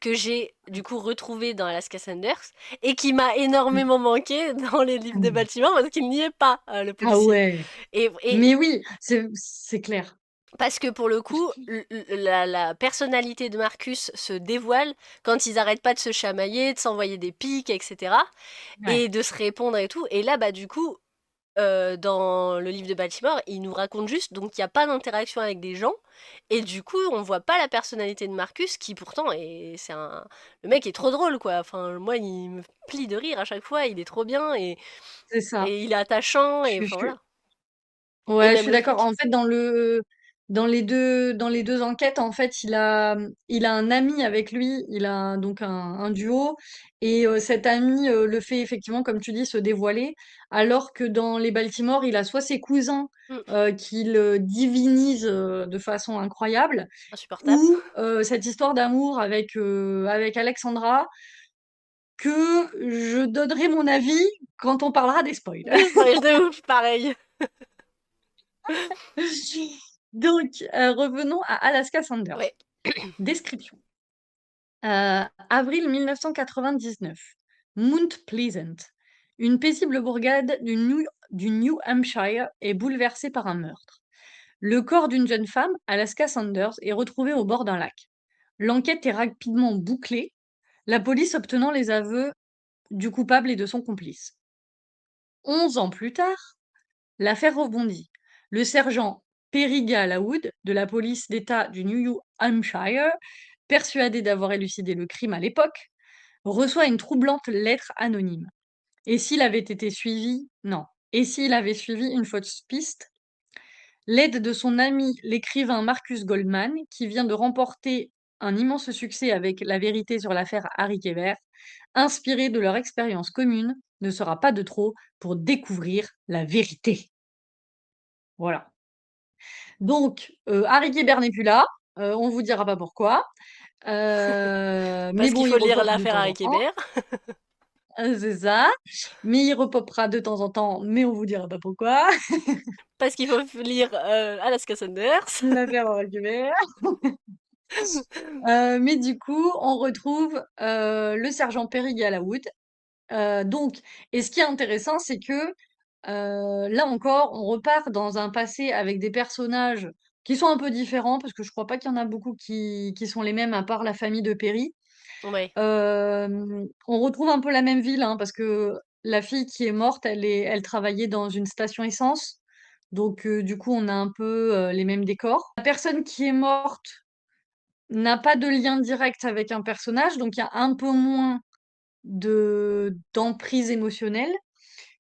que j'ai du coup retrouvé dans Alaska Sanders, et qui m'a énormément manqué dans les livres de bâtiment parce qu'il n'y est pas, le Ah policier. ouais. Et Mais oui, c'est clair. parce que pour le coup, la personnalité de Marcus se dévoile quand ils arrêtent pas de se chamailler, de s'envoyer des pics, etc. Ouais, Et de se répondre et tout. Et là, bah du coup, dans le livre de Baltimore, il nous raconte juste, donc il n'y a pas d'interaction avec des gens. Et du coup, on voit pas la personnalité de Marcus, qui pourtant c'est un... Le mec est trop drôle, quoi. Enfin, moi, il me plie de rire à chaque fois, il est trop bien, c'est ça. et il est attachant, et Je, enfin je- voilà. Et ouais, je même suis le d'accord. flic. En fait, dans les deux enquêtes, en fait, il a un ami avec lui, il a donc un duo, et cet ami le fait effectivement, comme tu dis, se dévoiler, alors que dans les Baltimore, il a soit ses cousins Mm. qui le divinisent de façon incroyable, Insupportable. ou cette histoire d'amour avec Alexandra, que je donnerai mon avis quand on parlera des spoils. Des spoils de ouf, pareil. Donc, revenons à Alaska Sanders. Ouais. Description. Avril 1999. Mount Pleasant. Une paisible bourgade du New Hampshire est bouleversée par un meurtre. Le corps d'une jeune femme, Alaska Sanders, est retrouvé au bord d'un lac. L'enquête est rapidement bouclée, la police obtenant les aveux du coupable et de son complice. 11 ans plus tard, l'affaire rebondit. Le sergent Perry Galawood de la police d'État du New Hampshire, persuadé d'avoir élucidé le crime à l'époque, reçoit une troublante lettre anonyme. Et s'il avait été suivi? Non. Et s'il avait suivi une fausse piste? L'aide de son ami l'écrivain Marcus Goldman, qui vient de remporter un immense succès avec La vérité sur l'affaire Harry Kéber, inspiré de leur expérience commune, ne sera pas de trop pour découvrir la vérité. Voilà. Donc, Harry Kéber n'est plus là, on vous dira pas pourquoi, mais Parce bon, qu'il il faut lire repop de l'affaire temps Harry en temps. Kéber. C'est ça. Mais il repopera de temps en temps, mais on vous dira pas pourquoi. Parce qu'il faut lire Alaska Sanders. L'affaire Harry Kéber. Mais du coup, on retrouve le sergent Perry Galawood. Donc, et ce qui est intéressant, c'est que là encore, on repart dans un passé avec des personnages qui sont un peu différents, parce que je crois pas qu'il y en a beaucoup qui sont les mêmes, à part la famille de Perry. Ouais. On retrouve un peu la même ville, hein, parce que la fille qui est morte, elle travaillait dans une station essence. Donc, du coup, on a un peu les mêmes décors. La personne qui est morte n'a pas de lien direct avec un personnage, donc il y a un peu moins d'emprise émotionnelle,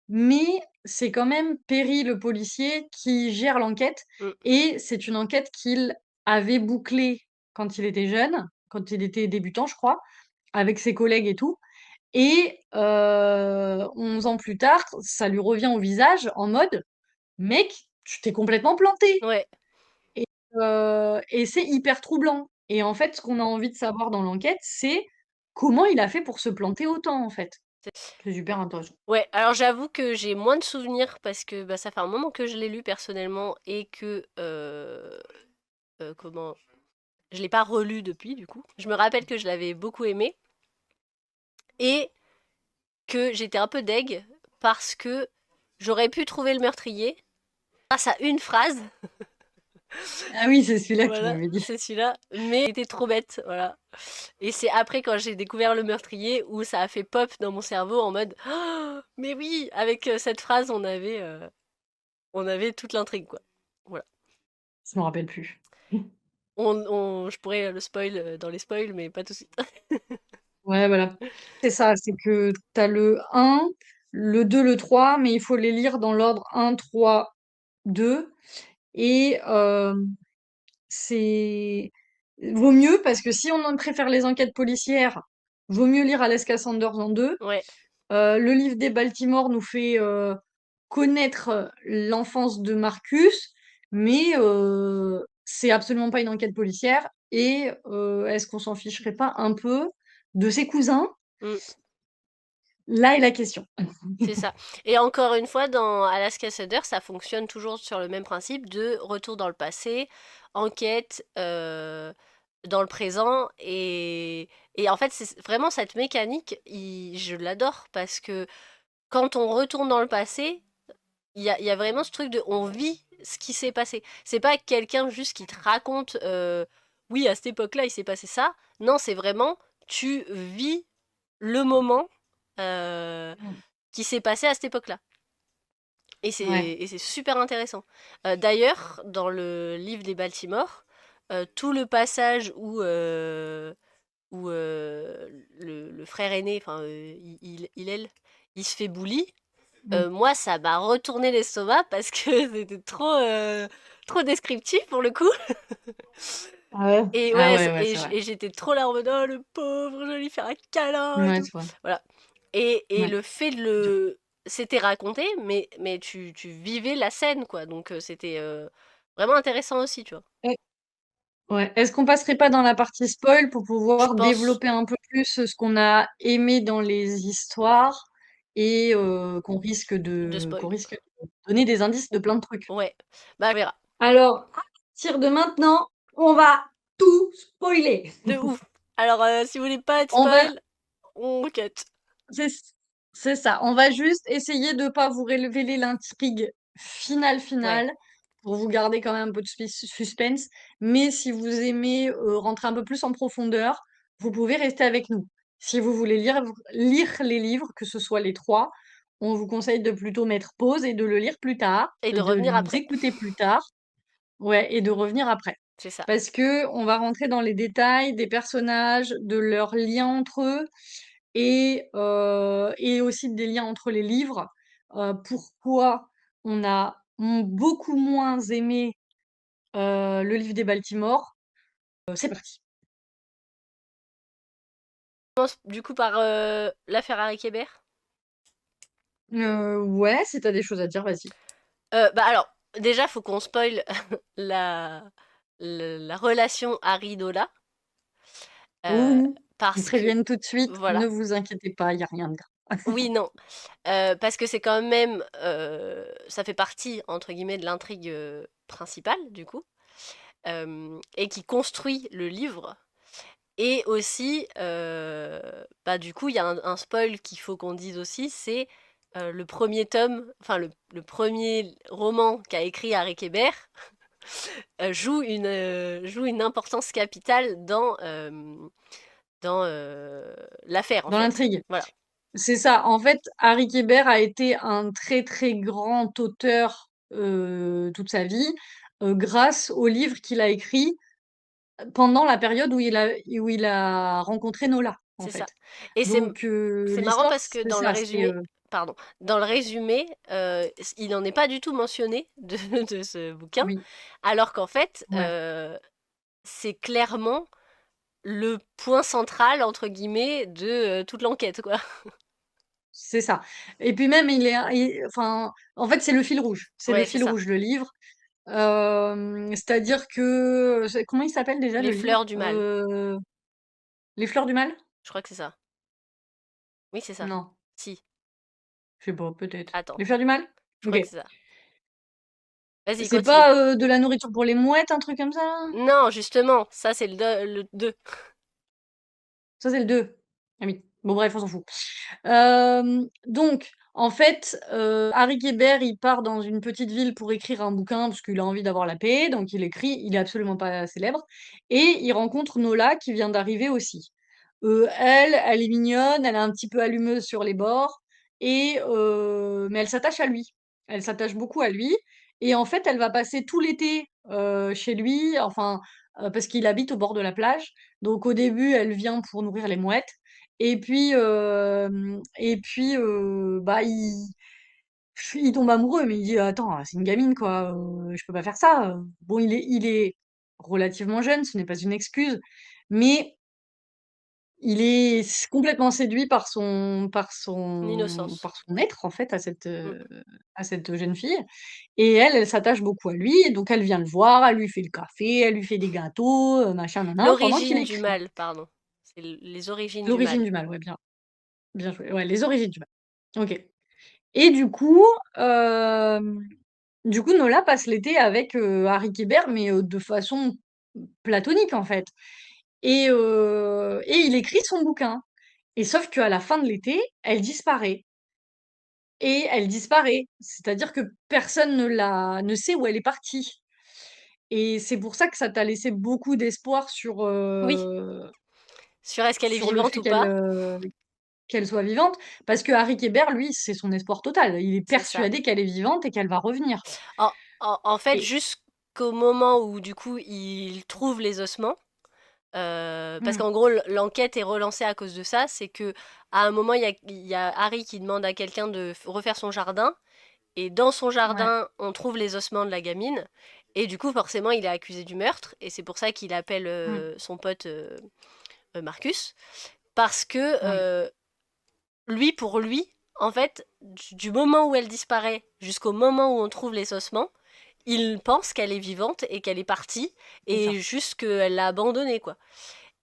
mais c'est quand même Perry, le policier, qui gère l'enquête, Mm. et c'est une enquête qu'il avait bouclée quand il était jeune, quand il était débutant, je crois, avec ses collègues et tout. Et 11 ans plus tard, ça lui revient au visage en mode: «Mec, tu t'es complètement planté!» Ouais. Et c'est hyper troublant. Et en fait, ce qu'on a envie de savoir dans l'enquête, c'est comment il a fait pour se planter autant, en fait. C'est super intéressant. Ouais, alors j'avoue que j'ai moins de souvenirs parce que bah, ça fait un moment que je l'ai lu personnellement et que comment je l'ai pas relu depuis du coup. Je me rappelle que je l'avais beaucoup aimé et que j'étais un peu deg parce que j'aurais pu trouver le meurtrier grâce à une phrase. Ah oui, c'est celui-là que tu Voilà, m'avais dit. c'est celui-là, mais c'était trop bête, voilà. Et c'est après quand j'ai découvert le meurtrier où ça a fait pop dans mon cerveau en mode oh, mais oui, avec cette phrase on avait toute l'intrigue quoi. Voilà. Je me rappelle plus. Je pourrais le spoil dans les spoils, mais pas tout de suite. Ouais, voilà. C'est ça, c'est que tu as le un, le 2, le 3, mais il faut les lire dans l'ordre un, 3, 2. Et c'est vaut mieux, parce que si on en préfère les enquêtes policières, vaut mieux lire Alaska Sanders en 2. Ouais, Le livre des Baltimore nous fait connaître l'enfance de Marcus, mais c'est absolument pas une enquête policière. Et est-ce qu'on s'en ficherait pas un peu de ses cousins? mm, Là est la question. c'est ça. Et encore une fois, dans Alaska Thunder, ça fonctionne toujours sur le même principe de retour dans le passé, enquête dans le présent. Et en fait, c'est vraiment cette mécanique, je l'adore parce que quand on retourne dans le passé, il y a vraiment ce truc de on vit ce qui s'est passé. C'est pas quelqu'un juste qui te raconte oui, à cette époque-là, il s'est passé ça. Non, c'est vraiment tu vis le moment euh, Mm. qui s'est passé à cette époque-là. Ouais. Et c'est super intéressant. D'ailleurs, dans le livre des Baltimore, tout le passage où le frère aîné, enfin, il se fait bully, Mm. moi, ça m'a retourné l'estomac parce que c'était trop, trop descriptif pour le coup. Ah ouais? Et Ah ouais, ouais, ouais, c'est vrai. et j'étais trop là en mode oh le pauvre, je vais lui faire un câlin et Ouais, tout. c'est vrai. Voilà. Et Ouais. le fait de Dur. le. C'était raconté, mais tu vivais la scène, quoi. Donc c'était vraiment intéressant aussi, tu vois. Et ouais. Est-ce qu'on passerait pas dans la partie spoil pour Je pouvoir pense développer un peu plus ce qu'on a aimé dans les histoires et de qu'on spoil. risque de donner des indices de plein de trucs. Ouais. Bah, on verra. Alors, à partir de maintenant, on va tout spoiler. De ouf. Alors, si vous voulez pas être On va, spoil, on cut. c'est, c'est ça. On va juste essayer de pas vous révéler l'intrigue Ouais. finale pour vous garder quand même un peu de suspense. Mais si vous aimez rentrer un peu plus en profondeur, vous pouvez rester avec nous. Si vous voulez lire les livres, que ce soit les trois, on vous conseille de plutôt mettre pause et de le lire plus tard, Et de de revenir nous après. écouter plus tard. Ouais, et de revenir après. C'est ça. Parce que on va rentrer dans les détails des personnages, de leurs liens entre eux et aussi des liens entre les livres. Pourquoi on a beaucoup moins aimé le livre des Baltimore. C'est parti. On commence du coup par l'affaire Harry Kéber. Ouais, si t'as des choses à dire, vas-y. Bah alors, déjà, faut qu'on spoil la, la relation Harry-Nola. Euh, Ouh, ils parce que, préviennent tout de suite, ne voilà. vous inquiétez pas, il n'y a rien de grave. Oui, non. Parce que c'est quand même. Ça fait partie, entre guillemets, de l'intrigue principale, du coup. Et qui construit le livre. Et aussi, bah, du coup, il y a un spoil qu'il faut qu'on dise aussi, c'est le premier tome, enfin le premier roman qu'a écrit Harry Kéber joue une importance capitale dans l'affaire, en Dans fait. l'intrigue. Voilà, C'est ça. En fait, Harry Kéber a été un très très grand auteur toute sa vie, grâce aux livres qu'il a écrits pendant la période où il a rencontré Nola, en c'est ça. fait. Et Donc c'est marrant l'histoire, parce que c'est dans le ça. C'est résumé, pardon, dans le résumé, il n'en est pas du tout mentionné de ce bouquin, oui, alors qu'en fait, ouais, c'est clairement le point central, entre guillemets, de toute l'enquête, quoi. c'est ça. Et puis même, enfin, en fait, c'est le fil rouge. C'est le Ouais, c'est fil ça. rouge, le livre. C'est-à-dire que, comment il s'appelle déjà Les le livre? fleurs du mal. Les fleurs du mal? Je crois que c'est ça. Oui, c'est ça. Non, Si. je sais pas, peut-être. Attends. Les fleurs du mal? Je Ok. crois que c'est ça. Vas-y, C'est continue. pas de la nourriture pour les mouettes, un truc comme ça, là? Non, justement, ça c'est le 2. Ça, c'est le 2. Ah oui. Bon, bref, on s'en fout. Donc, en fait, Harry Kéber, il part dans une petite ville pour écrire un bouquin parce qu'il a envie d'avoir la paix. Donc, il écrit. Il est absolument pas célèbre. Et il rencontre Nola qui vient d'arriver aussi. Elle est mignonne, elle est un petit peu allumeuse sur les bords, mais elle s'attache à lui. Elle s'attache beaucoup à lui. Et en fait, elle va passer tout l'été chez lui, enfin, parce qu'il habite au bord de la plage. Donc au début, elle vient pour nourrir les mouettes. Bah, il tombe amoureux, mais il dit, attends, c'est une gamine, quoi, je peux pas faire ça. Bon, il est relativement jeune, ce n'est pas une excuse, mais il est complètement séduit L'innocence. par son être, en fait, Mm. à cette jeune fille. Et elle s'attache beaucoup à lui, et donc elle vient le voir, elle lui fait le café, elle lui fait des gâteaux, machin, nanan, pendant qu'il L'origine du écrit. mal, pardon. C'est les origines du L'origine mal. du mal, ouais, bien, bien joué. Ouais, les origines du mal. Ok. Et du coup, Nola passe l'été avec Harry Kéber, mais de façon platonique, en fait. Et il écrit son bouquin. Et sauf qu'à la fin de l'été, elle disparaît. Et elle disparaît. C'est-à-dire que personne ne sait où elle est partie. Et c'est pour ça que ça t'a laissé beaucoup d'espoir Oui. Sur est-ce qu'elle est sur le vivante fait ou pas? qu'elle soit vivante. Parce que Harry Kéber, lui, c'est son espoir total. Il est C'est ça. persuadé qu'elle est vivante et qu'elle va revenir. En fait, Et jusqu'au moment où du coup il trouve les ossements, parce hmm, qu'en gros l'enquête est relancée à cause de ça, c'est que à un moment il y a Harry qui demande à quelqu'un de refaire son jardin, et dans son ouais, jardin on trouve les ossements de la gamine, Et du coup, forcément, il est accusé du meurtre. Et c'est pour ça qu'il appelle Mm. son pote Marcus. Parce que Ouais, lui, pour lui, en fait, du moment où elle disparaît jusqu'au moment où on trouve les ossements, il pense qu'elle est vivante et qu'elle est partie. c'est ça. Et juste qu'elle l'a abandonnée, quoi.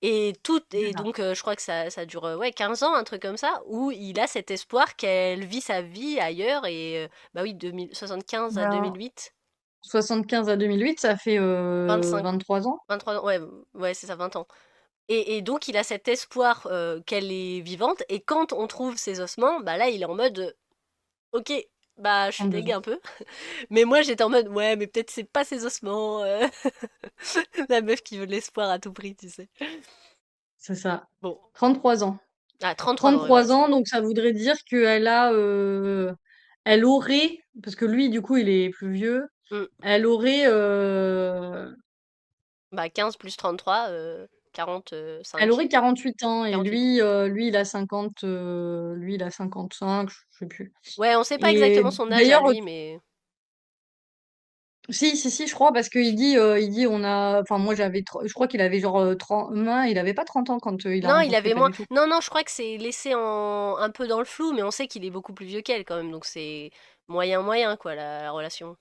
Et tout, C'est et ça. donc je crois que ça dure ouais, 15 ans, un truc comme ça, où il a cet espoir qu'elle vit sa vie ailleurs, et bah oui, 2075 à Ben, 2008, 75 à 2008, ça fait 25, 23 ans. 23 ans, ouais, ouais, c'est ça, 20 ans. Et donc il a cet espoir qu'elle est vivante, et quand on trouve ses ossements, bah là il est en mode, ok, bah je suis 32 deg ans. un peu, mais moi j'étais en mode, ouais, mais peut-être c'est pas ses ossements, la meuf qui veut de l'espoir à tout prix, tu sais. C'est ça. Bon, 33 ans. ah, 33 ans, ouais, voilà, 33 c'est ans, bon. donc ça voudrait dire qu'elle elle aurait, parce que lui, du coup, il est plus vieux, Mm. elle aurait, Bah 15 plus 33, elle 45, aurait 48 ans et 48. lui, il a 50, lui, il a 55, je sais plus. Ouais, on sait pas Et exactement son âge à d'ailleurs, lui, mais si, je crois, parce il dit, enfin, moi, je crois qu'il avait genre 30, non, il avait pas 30 ans quand il a non, il rencontré, avait pas moins. du tout. Non, non, je crois que c'est laissé un peu dans le flou, mais on sait qu'il est beaucoup plus vieux qu'elle quand même, donc c'est moyen moyen quoi la relation.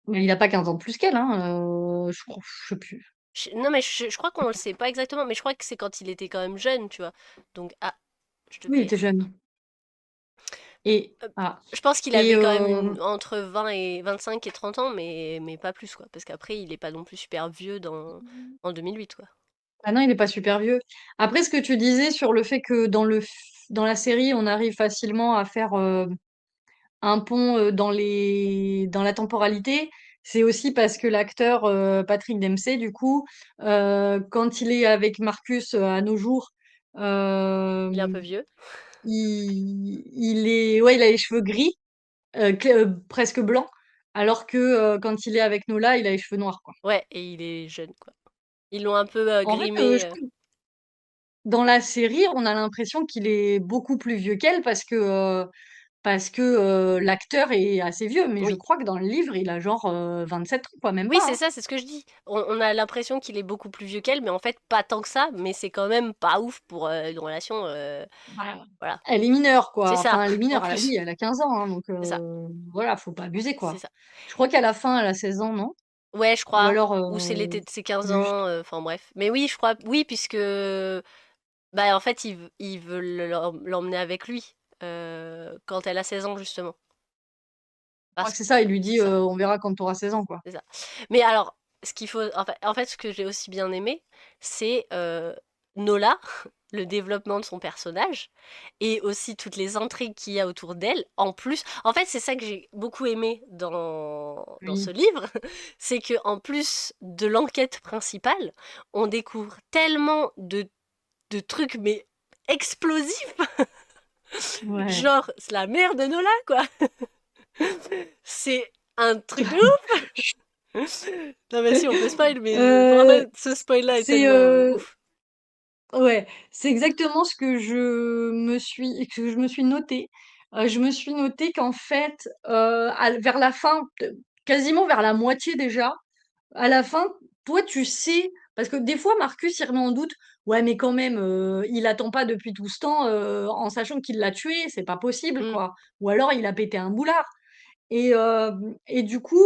Mais il a pas 15 ans de plus qu'elle, hein, je sais plus. Non, mais je crois qu'on le sait pas exactement, mais je crois que c'est quand il était quand même jeune, tu vois. Donc ah, je te Oui, il était perds. jeune. Et, Euh, ah, Je pense qu'il et, avait quand même entre 20 et 25 et 30 ans, mais pas plus quoi, parce qu'après il est pas non plus super vieux en 2008 quoi. ah non, il est pas super vieux. Après, ce que tu disais sur le fait que dans la série, on arrive facilement à faire un pont dans la temporalité, c'est aussi parce que l'acteur Patrick Dempsey, du coup, quand il est avec Marcus à nos jours, Il est un euh, peu vieux. ouais, il a les cheveux gris, presque blancs, alors que quand il est avec Nola, il a les cheveux noirs, quoi. Ouais, et il est jeune quoi. Ils l'ont un peu En fait, grimé. dans la série, on a l'impression qu'il est beaucoup plus vieux qu'elle parce que l'acteur est assez vieux, mais je Oui. crois que dans le livre, il a genre 7 ans, quoi, même Oui, pas, c'est hein. ça, c'est ce que je dis. On a l'impression qu'il est beaucoup plus vieux qu'elle, mais en fait, pas tant que ça. Mais c'est quand même pas ouf pour une relation. Voilà. Voilà. Elle est mineure, C'est quoi. ça, Enfin, elle est en mineure. plus. Oui, elle a 15 ans, hein, donc C'est ça, voilà, faut pas abuser, c'est quoi. ça. Je crois qu'à la fin, elle a 16 ans, non? Ouais, je Ou crois. alors Ou c'est l'été de ses 15 plus juste. ans, enfin bref. Mais oui, je crois. Oui, puisque. Bah, en fait, il veut l'emmener avec lui quand elle a 16 ans, justement. Je crois Parce que que. c'est ça, il lui C'est dit ça, on verra quand tu auras 16 ans, quoi. c'est ça. Mais alors, ce qu'il faut. En fait, ce que j'ai aussi bien aimé, c'est Nola, le développement de son personnage, et aussi toutes les intrigues qu'il y a autour d'elle. En plus, en fait, c'est ça que j'ai beaucoup aimé dans ce Oui. livre, c'est que en plus de l'enquête principale, on découvre tellement de trucs, mais explosifs, Ouais. genre c'est la mère de Nola, quoi. C'est un truc de ouf. Non, mais si, on peut spoil, mais Euh, vraiment, ce spoil-là est c'est tellement ouf. ouais, c'est exactement ce que je me suis noté. Je me suis noté qu'en fait, vers la fin, quasiment vers la moitié déjà, à la fin, toi tu sais, parce que des fois Marcus il remet en doute, ouais mais quand même, il attend pas depuis tout ce temps en sachant qu'il l'a tué, c'est pas possible Mm. quoi. Ou alors il a pété un boulard. Et du coup,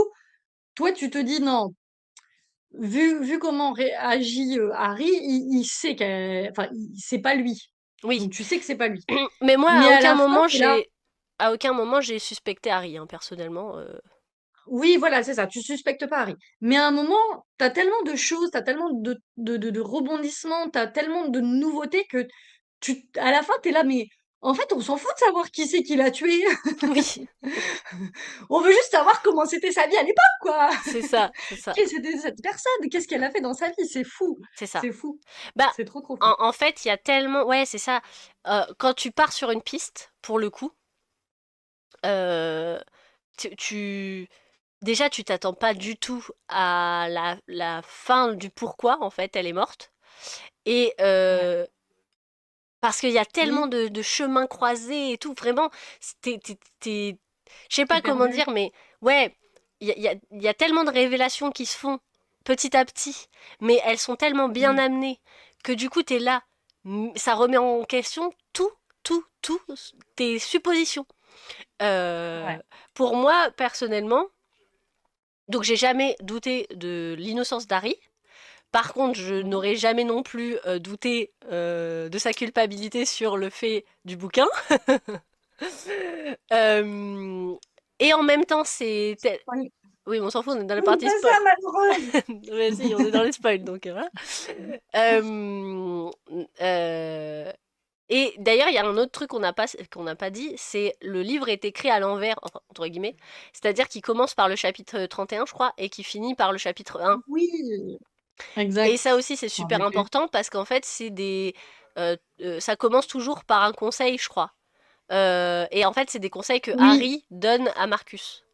toi tu te dis non, vu comment réagit, Harry, il sait enfin, c'est pas lui. Oui. Donc tu sais que c'est pas lui. Mais moi, Mais à la fin, tu es là à aucun moment j'ai suspecté Harry, hein, personnellement. oui, voilà, c'est ça, tu suspectes pas Harry. Mais à un moment, t'as tellement de choses, t'as tellement de rebondissements, t'as tellement de nouveautés que à la fin, t'es là, mais en fait, on s'en fout de savoir qui c'est qui l'a tué. Oui, On veut juste savoir comment c'était sa vie à l'époque, quoi. c'est ça, c'est ça, Qui c'était cette personne? Qu'est-ce qu'elle a fait dans sa vie? C'est fou. c'est ça. C'est fou. Bah, C'est trop, trop fou. en fait, il y a tellement. Ouais, c'est ça. Quand tu pars sur une piste, pour le coup, euh, tu. Déjà, tu t'attends pas du tout à la fin du pourquoi, en fait, elle est morte. Et Ouais. parce qu'il y a tellement Oui, de chemins croisés et tout, vraiment, je sais t'es pas comment perdu. dire, mais ouais, il y a tellement de révélations qui se font petit à petit, mais elles sont tellement bien Mm. amenées que du coup, t'es là. Ça remet en question tout, tes suppositions. Euh, Ouais. pour moi, personnellement, donc j'ai jamais douté de l'innocence d'Harry. Par contre, je Mhm. n'aurais jamais non plus douté de sa culpabilité sur le fait du bouquin. Euh, et en même temps, oui, mais on s'en fout, on est dans la Oui, partie pas ça, spoil. malheureuse. Mais si, on est dans les spoils, donc voilà. Euh, euh, Et d'ailleurs, il y a un autre truc qu'on n'a pas dit, c'est le livre est écrit à l'envers, enfin, entre guillemets. C'est-à-dire qu'il commence par le chapitre 31, je crois, et qui finit par le chapitre 1. Oui, Et exact. ça aussi, c'est En super effet. important parce qu'en fait, ça commence toujours par un conseil, je crois. Et en fait, c'est des conseils que Oui, Harry donne à Marcus.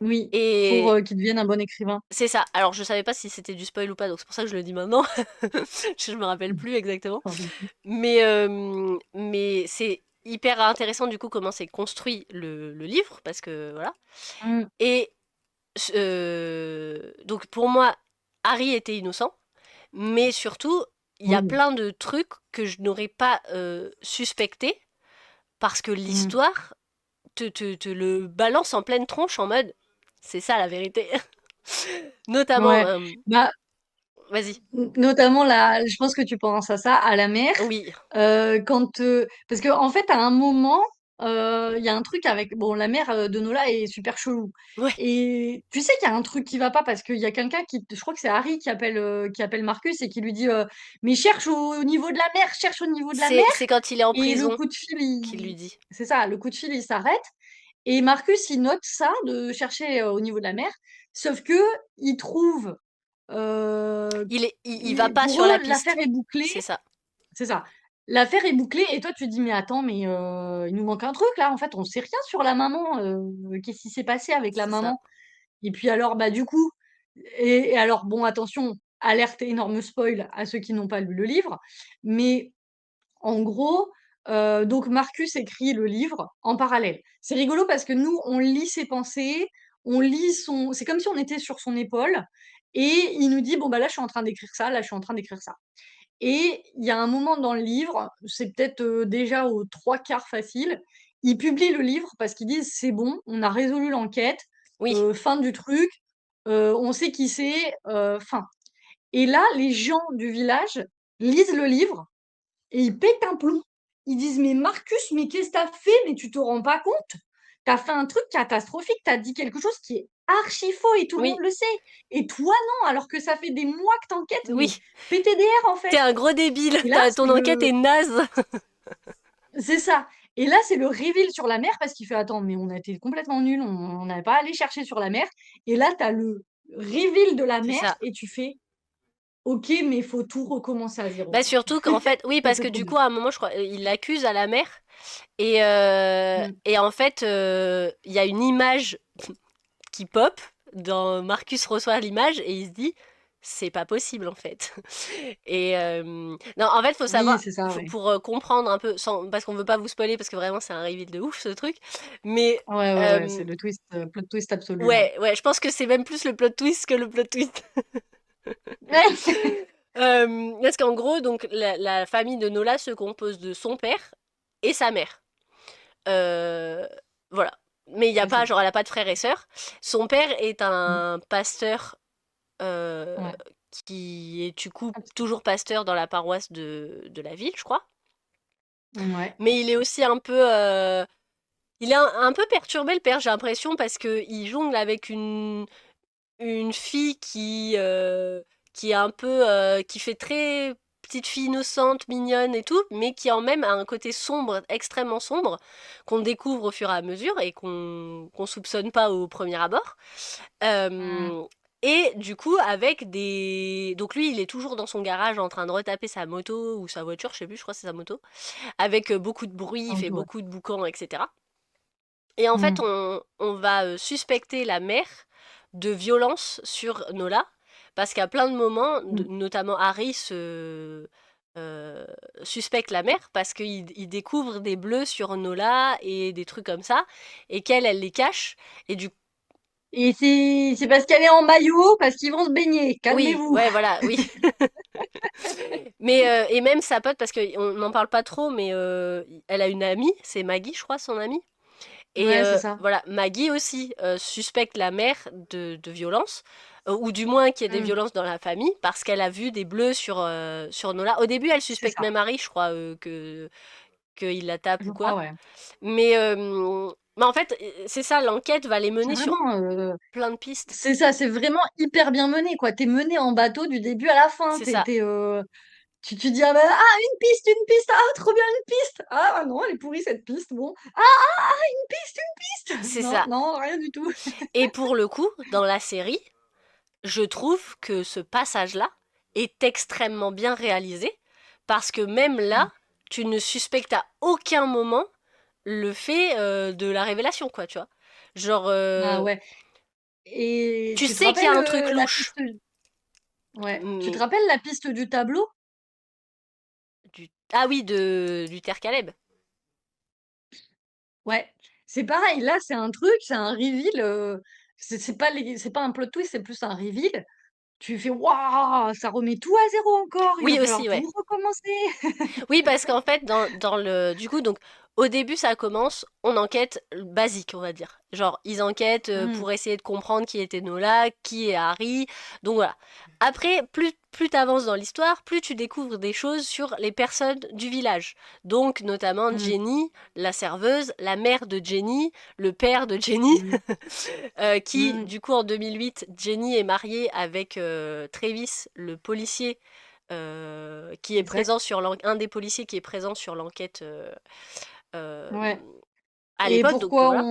oui, pour Et qu'il devienne un bon écrivain. c'est ça. Alors, je savais pas si c'était du spoil ou pas, donc c'est pour ça que je le dis maintenant. Je me rappelle plus exactement. Mais c'est hyper intéressant du coup comment c'est construit le livre, parce que voilà. Mm, Et donc pour moi, Harry était innocent, mais surtout, il y a oui. plein de trucs que je n'aurais pas suspecté, parce que Mm. l'histoire te le balance en pleine tronche en mode, c'est ça la vérité. Notamment, Ouais. Bah, vas-y. notamment là, je pense que tu penses à ça, à la mer, Oui, parce que en fait, à un moment, il y a un truc avec, bon, la mère de Nola est super chelou. ouais. Et tu sais qu'il y a un truc qui va pas parce qu'il y a quelqu'un je crois que c'est Harry qui appelle Marcus et qui lui dit, mais cherche au niveau de la mer, cherche au niveau de la mer. C'est quand il est en Et le prison coup de fil, qu'il lui dit. c'est ça, le coup de fil, il s'arrête. Et Marcus, il note ça, de chercher au niveau de la mer, sauf que il trouve, Il va pas pour sur eux, la l'affaire piste. est bouclée. C'est ça. C'est ça. L'affaire est bouclée et toi tu te dis mais attends mais il nous manque un truc là en fait on sait rien sur la maman, qu'est-ce qui s'est passé avec la C'est ça. maman? Et puis alors bah du coup et alors bon attention, alerte énorme spoil à ceux qui n'ont pas lu le livre, mais en gros, donc Marcus écrit le livre en parallèle. C'est rigolo parce que nous on lit ses pensées, on lit son c'est comme si on était sur son épaule et il nous dit: «Bon bah là je suis en train d'écrire ça, là je suis en train d'écrire ça». Et il y a un moment dans le livre, c'est peut-être, déjà aux 3/4 facile, ils publient le livre parce qu'ils disent: «C'est bon, on a résolu l'enquête, Oui, fin du truc, on sait qui c'est, fin». Et là, les gens du village lisent le livre et ils pètent un plomb. Ils disent: «Mais Marcus, mais qu'est-ce que tu as fait? Mais tu te rends pas compte? Tu as fait un truc catastrophique, tu as dit quelque chose qui est archi faux et tout le monde oui, le sait. Et toi non, alors que ça fait des mois que tu enquêtes, mais oui. PTDR en fait». T'es un gros débile. Et là, Ton c'est enquête le est naze. c'est ça. Et là, c'est le reveal sur la mer parce qu'il fait: «Attends, mais on a été complètement nuls, on n'avait pas allé chercher sur la mer». Et là, tu as le reveal de la C'est mer ça. et tu fais: «OK, mais il faut tout recommencer à zéro, Bah quoi». surtout qu'en fait, oui, Ça, parce c'est que trop du bien. coup, à un moment, je crois, il l'accuse à la mère. Mmh. Et en fait, il y a une image qui pop. Marcus reçoit l'image et il se dit, c'est pas possible en fait. Et non, en fait, faut Oui, savoir, c'est ça, ouais. pour comprendre un peu, parce qu'on veut pas vous spoiler, parce que vraiment c'est un reveal de ouf ce truc. Mais Ouais, ouais, ouais, euh, c'est le twist, plot twist absolu, là. ouais, ouais, je pense que c'est même plus le plot twist que le plot twist. Parce qu'en gros, donc la famille de Nola se compose de son père et sa mère. Euh, voilà. Mais il y a Ouais, c'est pas, ça. genre, elle a pas de frères et sœurs. Son père est Mmh. un pasteur euh, Ouais. qui est du coup toujours pasteur dans la paroisse de la ville, je crois. Ouais. Mais il est aussi un peu, il est un peu perturbé le père, j'ai l'impression, parce que il jongle avec une fille qui est un peu, qui fait très petite fille innocente, mignonne et tout, mais qui en même a un côté sombre, extrêmement sombre, qu'on découvre au fur et à mesure et qu'on soupçonne pas au premier abord. Mmh. Euh, et du coup, avec des... Donc lui, il est toujours dans son garage en train de retaper sa moto ou sa voiture, je sais plus, je crois que c'est sa moto, avec beaucoup de bruit, il Sans fait doute, ouais. beaucoup de boucans, etc. Et en fait, Mmh. on va suspecter la mère de violence sur Nola, parce qu'à plein de moments, Mmh. notamment Harry euh, suspecte la mère, parce qu'il découvre des bleus sur Nola et des trucs comme ça, et qu'elle, elle les cache. Et du Et c'est parce qu'elle est en maillot, parce qu'ils vont se baigner. Oui, Calmez-vous. ouais, voilà, oui. Mais et même sa pote, parce qu'on n'en parle pas trop, mais elle a une amie, c'est Maggie, je crois, son amie. Et Ouais, c'est ça. voilà, Maggie aussi suspecte la mère de violence, ou du moins qu'il y ait des Mm, violences dans la famille, parce qu'elle a vu des bleus sur Nola. Au début, elle c'est suspecte ça. même Harry, je crois, que qu'il la tape Je ou crois, quoi. ouais. Mais en fait, c'est ça, l'enquête va les C'est mener sur vraiment, plein de pistes. c'est ça, c'est vraiment hyper bien mené, quoi. T'es mené en bateau du début à la fin. C'est ça, Tu dis, ah, bah, ah, une piste, ah, trop bien, une piste. Ah, non, elle est pourrie, cette piste. Bon. Ah, une piste. c'est Non, ça. non, rien du tout. Et pour le coup, dans la série, je trouve que ce passage-là est extrêmement bien réalisé parce que même là, tu ne suspectes à aucun moment le fait de la révélation, quoi, tu vois. Genre, Ah ouais. Et tu tu te sais qu'il y a rappelles un truc la louche. piste? Ouais. Tu te Mais rappelles la piste du tableau? Ah oui, du Terre Caleb. Ouais. C'est pareil. Là, c'est un truc, c'est un reveal. C'est pas un plot twist, c'est plus un reveal. Tu fais waouh, ça remet tout à zéro encore. Il va Oui falloir aussi, tout ouais. recommencer. Oui, parce qu'en fait, dans le. Du coup, donc, au début, ça commence, on enquête basique, on va dire. Genre, ils enquêtent Hmm. pour essayer de comprendre qui était Nola, qui est Harry. Donc voilà. Après, plus t'avances dans l'histoire, plus tu découvres des choses sur les personnes du village. Donc, notamment Hmm. Jenny, la serveuse, la mère de Jenny, le père de Jenny, Hmm. qui, Hmm. du coup, en 2008, Jenny est mariée avec Travis, le policier qui est Exact. présent sur un des policiers qui est présent sur l'enquête euh, Ouais. à Et l'époque. Donc voilà.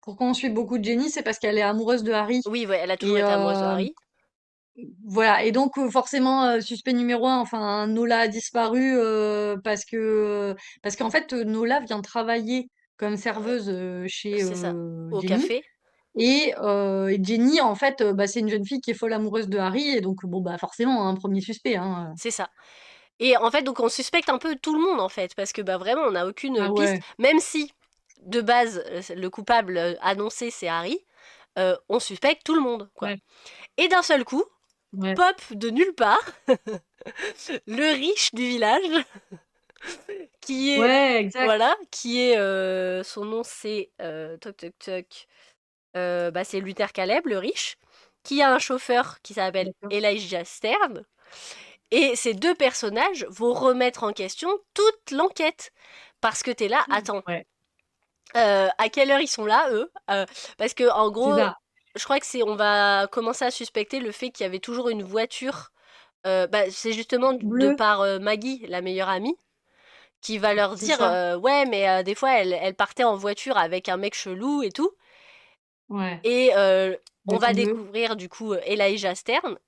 pourquoi on suit beaucoup Jenny, c'est parce qu'elle est amoureuse de Harry. Oui, ouais, elle a toujours Et été amoureuse de Harry. voilà. Et donc forcément suspect numéro un. Enfin, Nola a disparu parce qu'en fait Nola vient travailler comme Euh, serveuse chez c'est ça. Au Jenny. café, Et Jenny, en fait, bah, c'est une jeune fille qui est folle amoureuse de Harry. Et donc bon bah forcément un premier suspect. Hein. c'est ça. Et en fait, donc on suspecte un peu tout le monde en fait, parce que bah vraiment, on n'a aucune Ah piste, ouais. même si de base le coupable annoncé c'est Harry. On suspecte tout le monde, quoi. Ouais. Et d'un seul coup, Ouais. pop de nulle part, le riche du village qui est Ouais, exact. voilà, qui est son nom c'est toc toc toc bah, c'est Luther Caleb le riche qui a un chauffeur qui s'appelle D'accord. Elijah Stern et ces deux personnages vont remettre en question toute l'enquête parce que t'es là attends Ouais, à quelle heure ils sont là eux. Parce que en c'est gros ça. je crois que c'est on va commencer à suspecter le fait qu'il y avait toujours une voiture bah, c'est justement de Bleu, par Maggie la meilleure amie qui va leur c'est dire ça. ouais mais des fois elle partait en voiture avec un mec chelou et tout Ouais. et on va Voiture bleue, découvrir du coup Elijah Stern.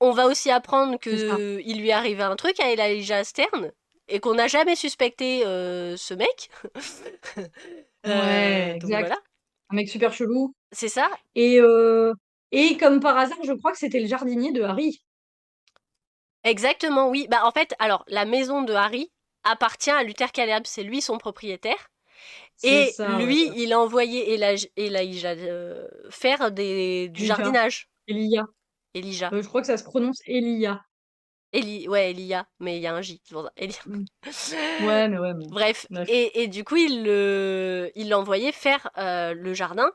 On va aussi apprendre c'est ça. que il lui est arrivé un truc à Elijah Stern et qu'on n'a jamais suspecté ce mec. Ouais, Donc exact. voilà, Un mec super chelou. c'est ça. Et, euh, et comme par hasard, je crois que c'était le jardinier de Harry. Exactement, oui. Bah en fait, alors la maison de Harry appartient à Luther Caleb, c'est lui son propriétaire. C'est Et ça, ouais. lui, il a envoyé Elijah faire du Elia. jardinage. Elia. Elijah. Je crois que ça se prononce Elia. Ouais, Elia, mais il y a un J, c'est pour ça. Mm. Ouais, mais ouais, mais Bref, bref. et du coup, il l'a envoyé faire le jardin.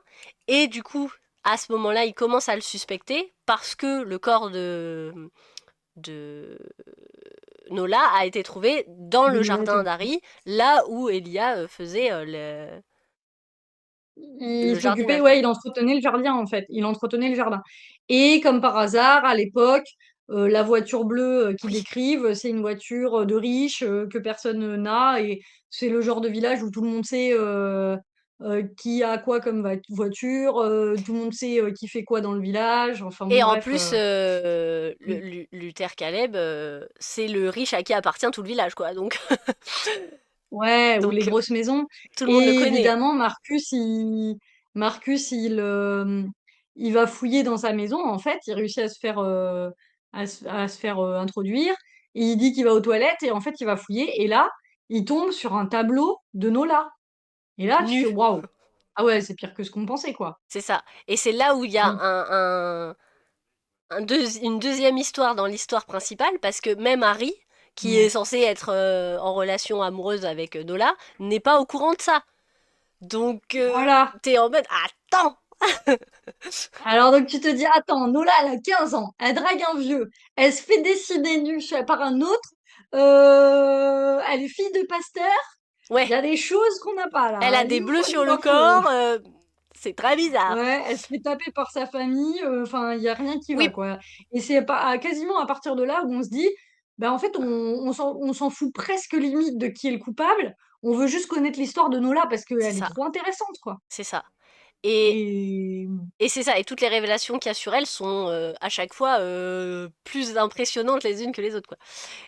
Et du coup, à ce moment-là, il commence à le suspecter parce que le corps de Nola a été trouvé dans De le Nola était jardin d'Harry, là où Elia faisait Il le s'occupait, jardinage, quoi. ouais, il entretenait le jardin en fait. Il entretenait le jardin. Et comme par hasard, à l'époque, la voiture bleue qu'ils Oui. décrivent, c'est une voiture de riche que personne n'a. Et c'est le genre de village où tout le monde sait qui a quoi comme voiture, tout le monde sait qui fait quoi dans le village. Enfin Et bon, en bref. plus, Mm. Luther Caleb, c'est le riche à qui appartient tout le village, quoi. Donc, Ouais, ou les donc grosses maisons. tout le monde le Et connaît. évidemment, Marcus, il va fouiller dans sa maison. En fait, il réussit à se faire, à se faire introduire. Et il dit qu'il va aux toilettes et en fait, il va fouiller. Et là, il tombe sur un tableau de Nola. Et là, tu Nu. fais waouh. Ah ouais, c'est pire que ce qu'on pensait, quoi. C'est ça. Et c'est là où il y a Mm. une deuxième histoire dans l'histoire principale, parce que même Harry, qui est Ouais. censé être en relation amoureuse avec Nola, n'est pas au courant de ça. Donc, Voilà. t'es en mode, attends! Alors donc tu te dis, attends, Nola, elle a 15 ans, elle drague un vieux, elle se fait décider nue par un autre, elle est fille de pasteur, il Ouais, y a des choses qu'on n'a pas là, elle hein. a Elle est des où bleus sur le l'info? corps, c'est très bizarre. Ouais, elle se fait taper par sa famille, enfin, il y a rien qui va, Oui, quoi. Et c'est pas, quasiment à partir de là où on se dit, bah en fait, on s'en fout presque limite de qui est le coupable, on veut juste connaître l'histoire de Nola parce c'est qu'elle est ça, trop intéressante, quoi. c'est ça. Et, Et et c'est ça, et toutes les révélations qu'il y a sur elle sont à chaque fois plus impressionnantes les unes que les autres, quoi.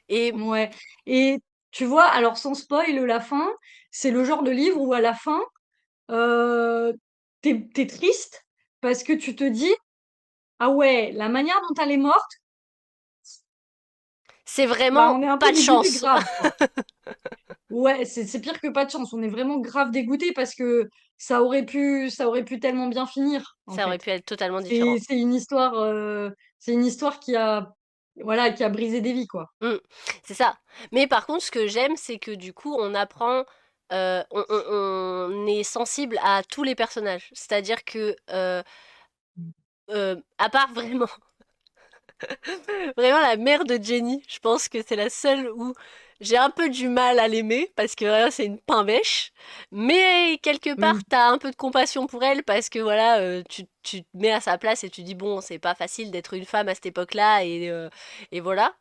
Et ouais. Et tu vois, alors sans spoil, la fin, c'est le genre de livre où à la fin, euh, t'es triste parce que tu te dis, ah ouais, la manière dont elle est morte, c'est bah vraiment on est un peu pas de dégoûté chance. grave, quoi. Ouais, c'est pire que pas de chance. On est vraiment grave dégoûté parce que ça aurait pu tellement bien finir, en Ça aurait fait. pu être totalement C'est, différent. c'est une histoire, c'est une histoire voilà, qui a brisé des vies, quoi. Mm, c'est ça. Mais par contre, ce que j'aime, c'est que du coup, on apprend, on est sensible à tous les personnages. C'est-à-dire que, à part vraiment, vraiment la mère de Jenny, je pense que c'est la seule où j'ai un peu du mal à l'aimer parce que vraiment, c'est une pain-bêche. Mais quelque part, Oui, t'as un peu de compassion pour elle parce que voilà, tu te mets à sa place et tu dis bon, c'est pas facile d'être une femme à cette époque-là et voilà.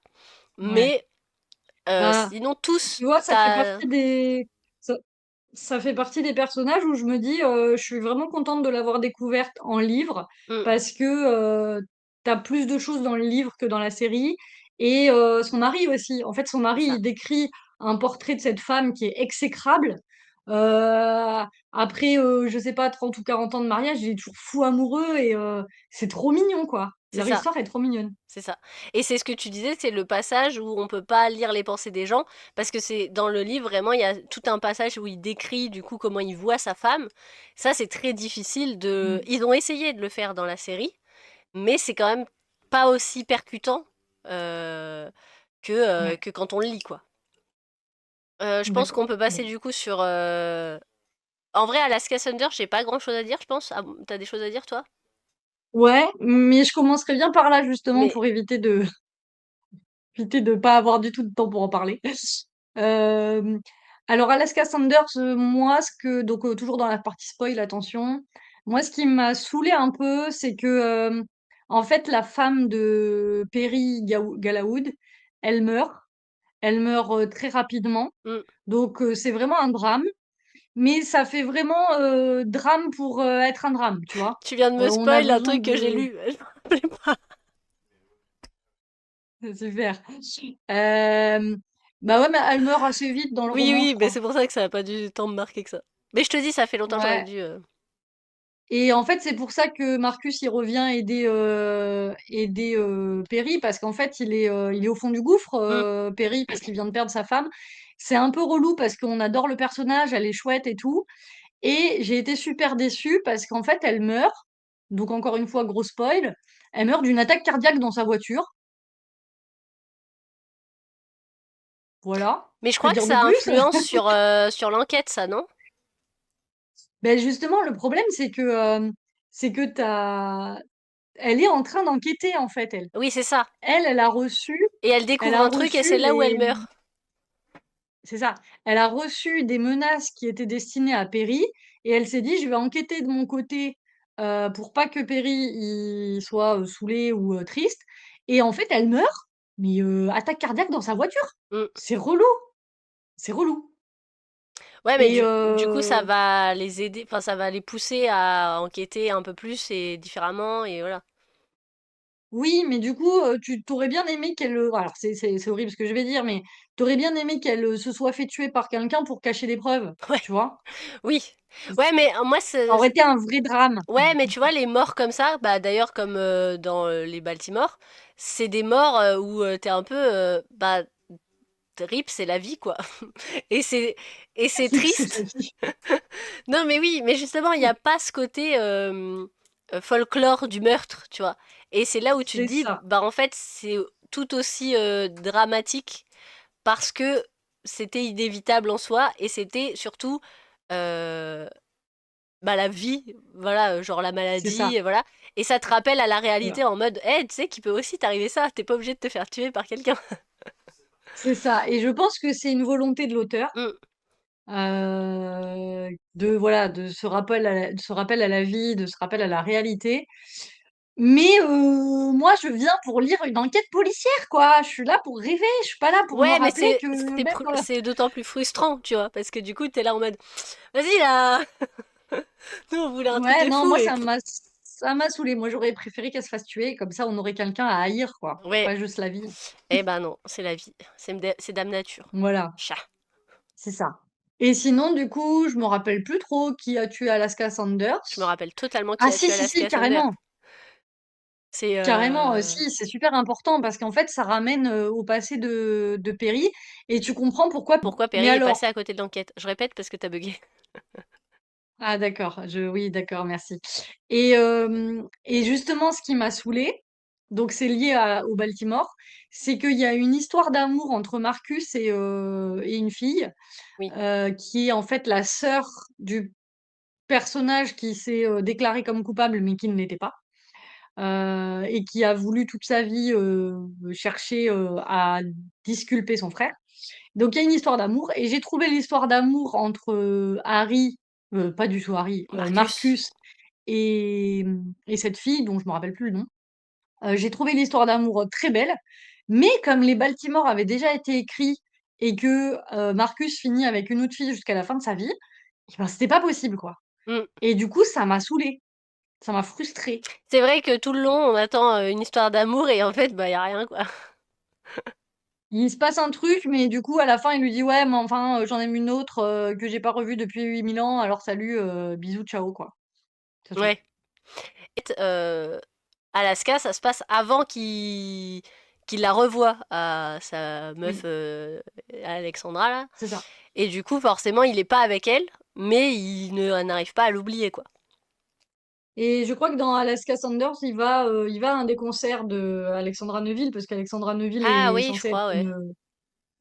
ouais. Mais Bah, sinon, tous, tu vois, ça fait t'as. partie ça, ça fait partie des personnages où je me dis, je suis vraiment contente de l'avoir découverte en livre Mm, parce que t'as plus de choses dans le livre que dans la série. Et son mari aussi. En fait, son c'est mari, ça. il décrit un portrait de cette femme qui est exécrable. Euh, Après, je sais pas, 30 ou 40 ans de mariage, il est toujours fou amoureux et c'est trop mignon, quoi. C'est Leur ça. histoire est trop mignonne. C'est ça. Et c'est ce que tu disais, c'est le passage où on peut pas lire les pensées des gens, parce que c'est dans le livre, vraiment, il y a tout un passage où il décrit du coup comment il voit sa femme. Ça, c'est très difficile de. Mm. Ils ont essayé de le faire dans la série, mais c'est quand même pas aussi percutant euh, Ouais, que quand on le lit, quoi. Je pense qu'on d'accord. peut passer Bon. du coup sur. En vrai, Alaska Thunder, j'ai pas grand chose à dire, je pense. Ah, bon, t'as des choses à dire, toi? Ouais, mais je commencerai bien par là justement Mais pour éviter de pas avoir du tout de temps pour en parler. Euh, alors Alaska Sanders, moi donc toujours dans la partie spoil, attention. Moi, ce qui m'a saoulé un peu, c'est que en fait la femme de Perry Galawood, elle meurt. Elle meurt très rapidement. hmm, Donc c'est vraiment un drame. Mais ça fait vraiment drame pour être un drame, tu vois. tu viens de me On a spoil un besoin truc que j'ai de. lu. Je me rappelais pas. Super. Euh, Bah ouais, mais elle meurt assez vite dans le Oui, roman, je oui, mais crois. c'est pour ça que ça a pas dû tant me marquer que ça. Mais je te dis, ça fait longtemps que j'aurais Ouais. dû. Et en fait, c'est pour ça que Marcus il revient aider Perry parce qu'en fait, il est au fond du gouffre, Hmm. Perry, parce qu'il vient de perdre sa femme. C'est un peu relou parce qu'on adore le personnage, elle est chouette et tout. Et j'ai été super déçue parce qu'en fait, elle meurt. Donc encore une fois, gros spoil. Elle meurt d'une attaque cardiaque dans sa voiture. Voilà. Mais je Que crois que dire de ça plus? influence sur l'enquête, ça, non? Ben justement, le problème, c'est que elle est en train d'enquêter, en fait, elle. Oui, c'est ça. Elle, elle a reçu, Et elle elle découvre a un truc et c'est reçu là où elle meurt. c'est ça. Elle a reçu des menaces qui étaient destinées à Perry et elle s'est dit, je vais enquêter de mon côté pour pas que Perry il soit saoulé ou triste. Et en fait, elle meurt, mais attaque cardiaque dans sa voiture. Hmm. C'est relou, c'est relou. Ouais, mais Et du coup, ça va les aider, enfin, ça va les pousser à enquêter un peu plus et différemment, et voilà. oui, mais du coup, tu t'aurais bien aimé qu'elle. Alors, c'est horrible ce que je vais dire, mais t'aurais bien aimé qu'elle se soit fait tuer par quelqu'un pour cacher des preuves, Ouais, tu vois? oui. Ouais, mais moi, Ça aurait été un vrai drame. ouais, mais tu vois, les morts comme ça, bah d'ailleurs, comme dans les Baltimore, c'est des morts où t'es un peu. Bah, RIP, c'est la vie, quoi. Et c'est, et c'est C'est la triste. vie. Non, mais oui, mais justement, il n'y a pas ce côté folklore du meurtre, tu vois. Et c'est là où tu te C'est dis, ça, bah en fait, c'est tout aussi dramatique parce que c'était inévitable en soi et c'était surtout euh, bah, la vie, voilà, genre la c'est ça. maladie, et voilà. Et ça te rappelle à la Voilà. réalité en mode, tu sais qu'il peut aussi t'arriver ça, t'es pas obligé de te faire tuer par quelqu'un. C'est ça. Et je pense que c'est une volonté de l'auteur Mm. de voilà de ce rappel à la vie, de ce rappel à la réalité. Mais moi, je viens pour lire une enquête policière, quoi. Je suis là pour rêver. Je suis pas là pour me Ouais, mais rappeler que même dans la... c'est d'autant plus frustrant, tu vois, parce que du coup, t'es là en mode, vas-y là, nous on voulait un truc Ouais, de non, fou moi, et ça m'a saoulé. Moi, j'aurais préféré qu'elle se fasse tuer. Comme ça, on aurait quelqu'un à haïr, quoi. ouais, Pas juste la vie. eh ben non, c'est la vie, c'est Dame Nature. Voilà, Chat. c'est ça. Et sinon, du coup, je me rappelle plus trop qui a tué Alaska Sanders. Je me rappelle totalement qui Ah a si, tué si, si, Alaska Sander. carrément. C'est Carrément, si, c'est super important parce qu'en fait, ça ramène au passé de Perry et tu comprends pourquoi. pourquoi Mais Perry est passé alors, à côté de l'enquête. Je répète parce que t'as bugué. ah d'accord, oui, d'accord, merci. Et justement, ce qui m'a saoulée, donc c'est lié au Baltimore, c'est qu'il y a une histoire d'amour entre Marcus et une fille Oui, qui est en fait la sœur du personnage qui s'est déclaré comme coupable mais qui ne l'était pas. Et qui a voulu toute sa vie chercher à disculper son frère. Donc il y a une histoire d'amour et j'ai trouvé l'histoire d'amour entre Harry, pas du tout Harry, Marcus. Marcus et cette fille dont je me rappelle plus le nom. J'ai trouvé l'histoire d'amour très belle, mais comme les Baltimore avaient déjà été écrits et que Marcus finit avec une autre fille jusqu'à la fin de sa vie, eh ben, c'était pas possible quoi. Mm. Et du coup, ça m'a saoulée, ça m'a frustrée. C'est vrai que tout le long, on attend une histoire d'amour et en fait, bah, y a rien, quoi. Il se passe un truc, mais du coup, à la fin, il lui dit: «Ouais, mais enfin, j'en aime une autre, que j'ai pas revue depuis 8000 ans, alors salut, bisous, ciao», quoi. C'est tout. Ouais. Et, Alaska, ça se passe avant qu'il la revoie à sa meuf Oui, Alexandra, là. c'est ça. Et du coup, forcément, il est pas avec elle, mais il n'arrive pas à l'oublier, quoi. Et je crois que dans Alaska Sanders, il va à un des concerts de Alexandra Neuville, parce qu'Alexandra Neuville Ah est oui, je censée être crois, ouais. une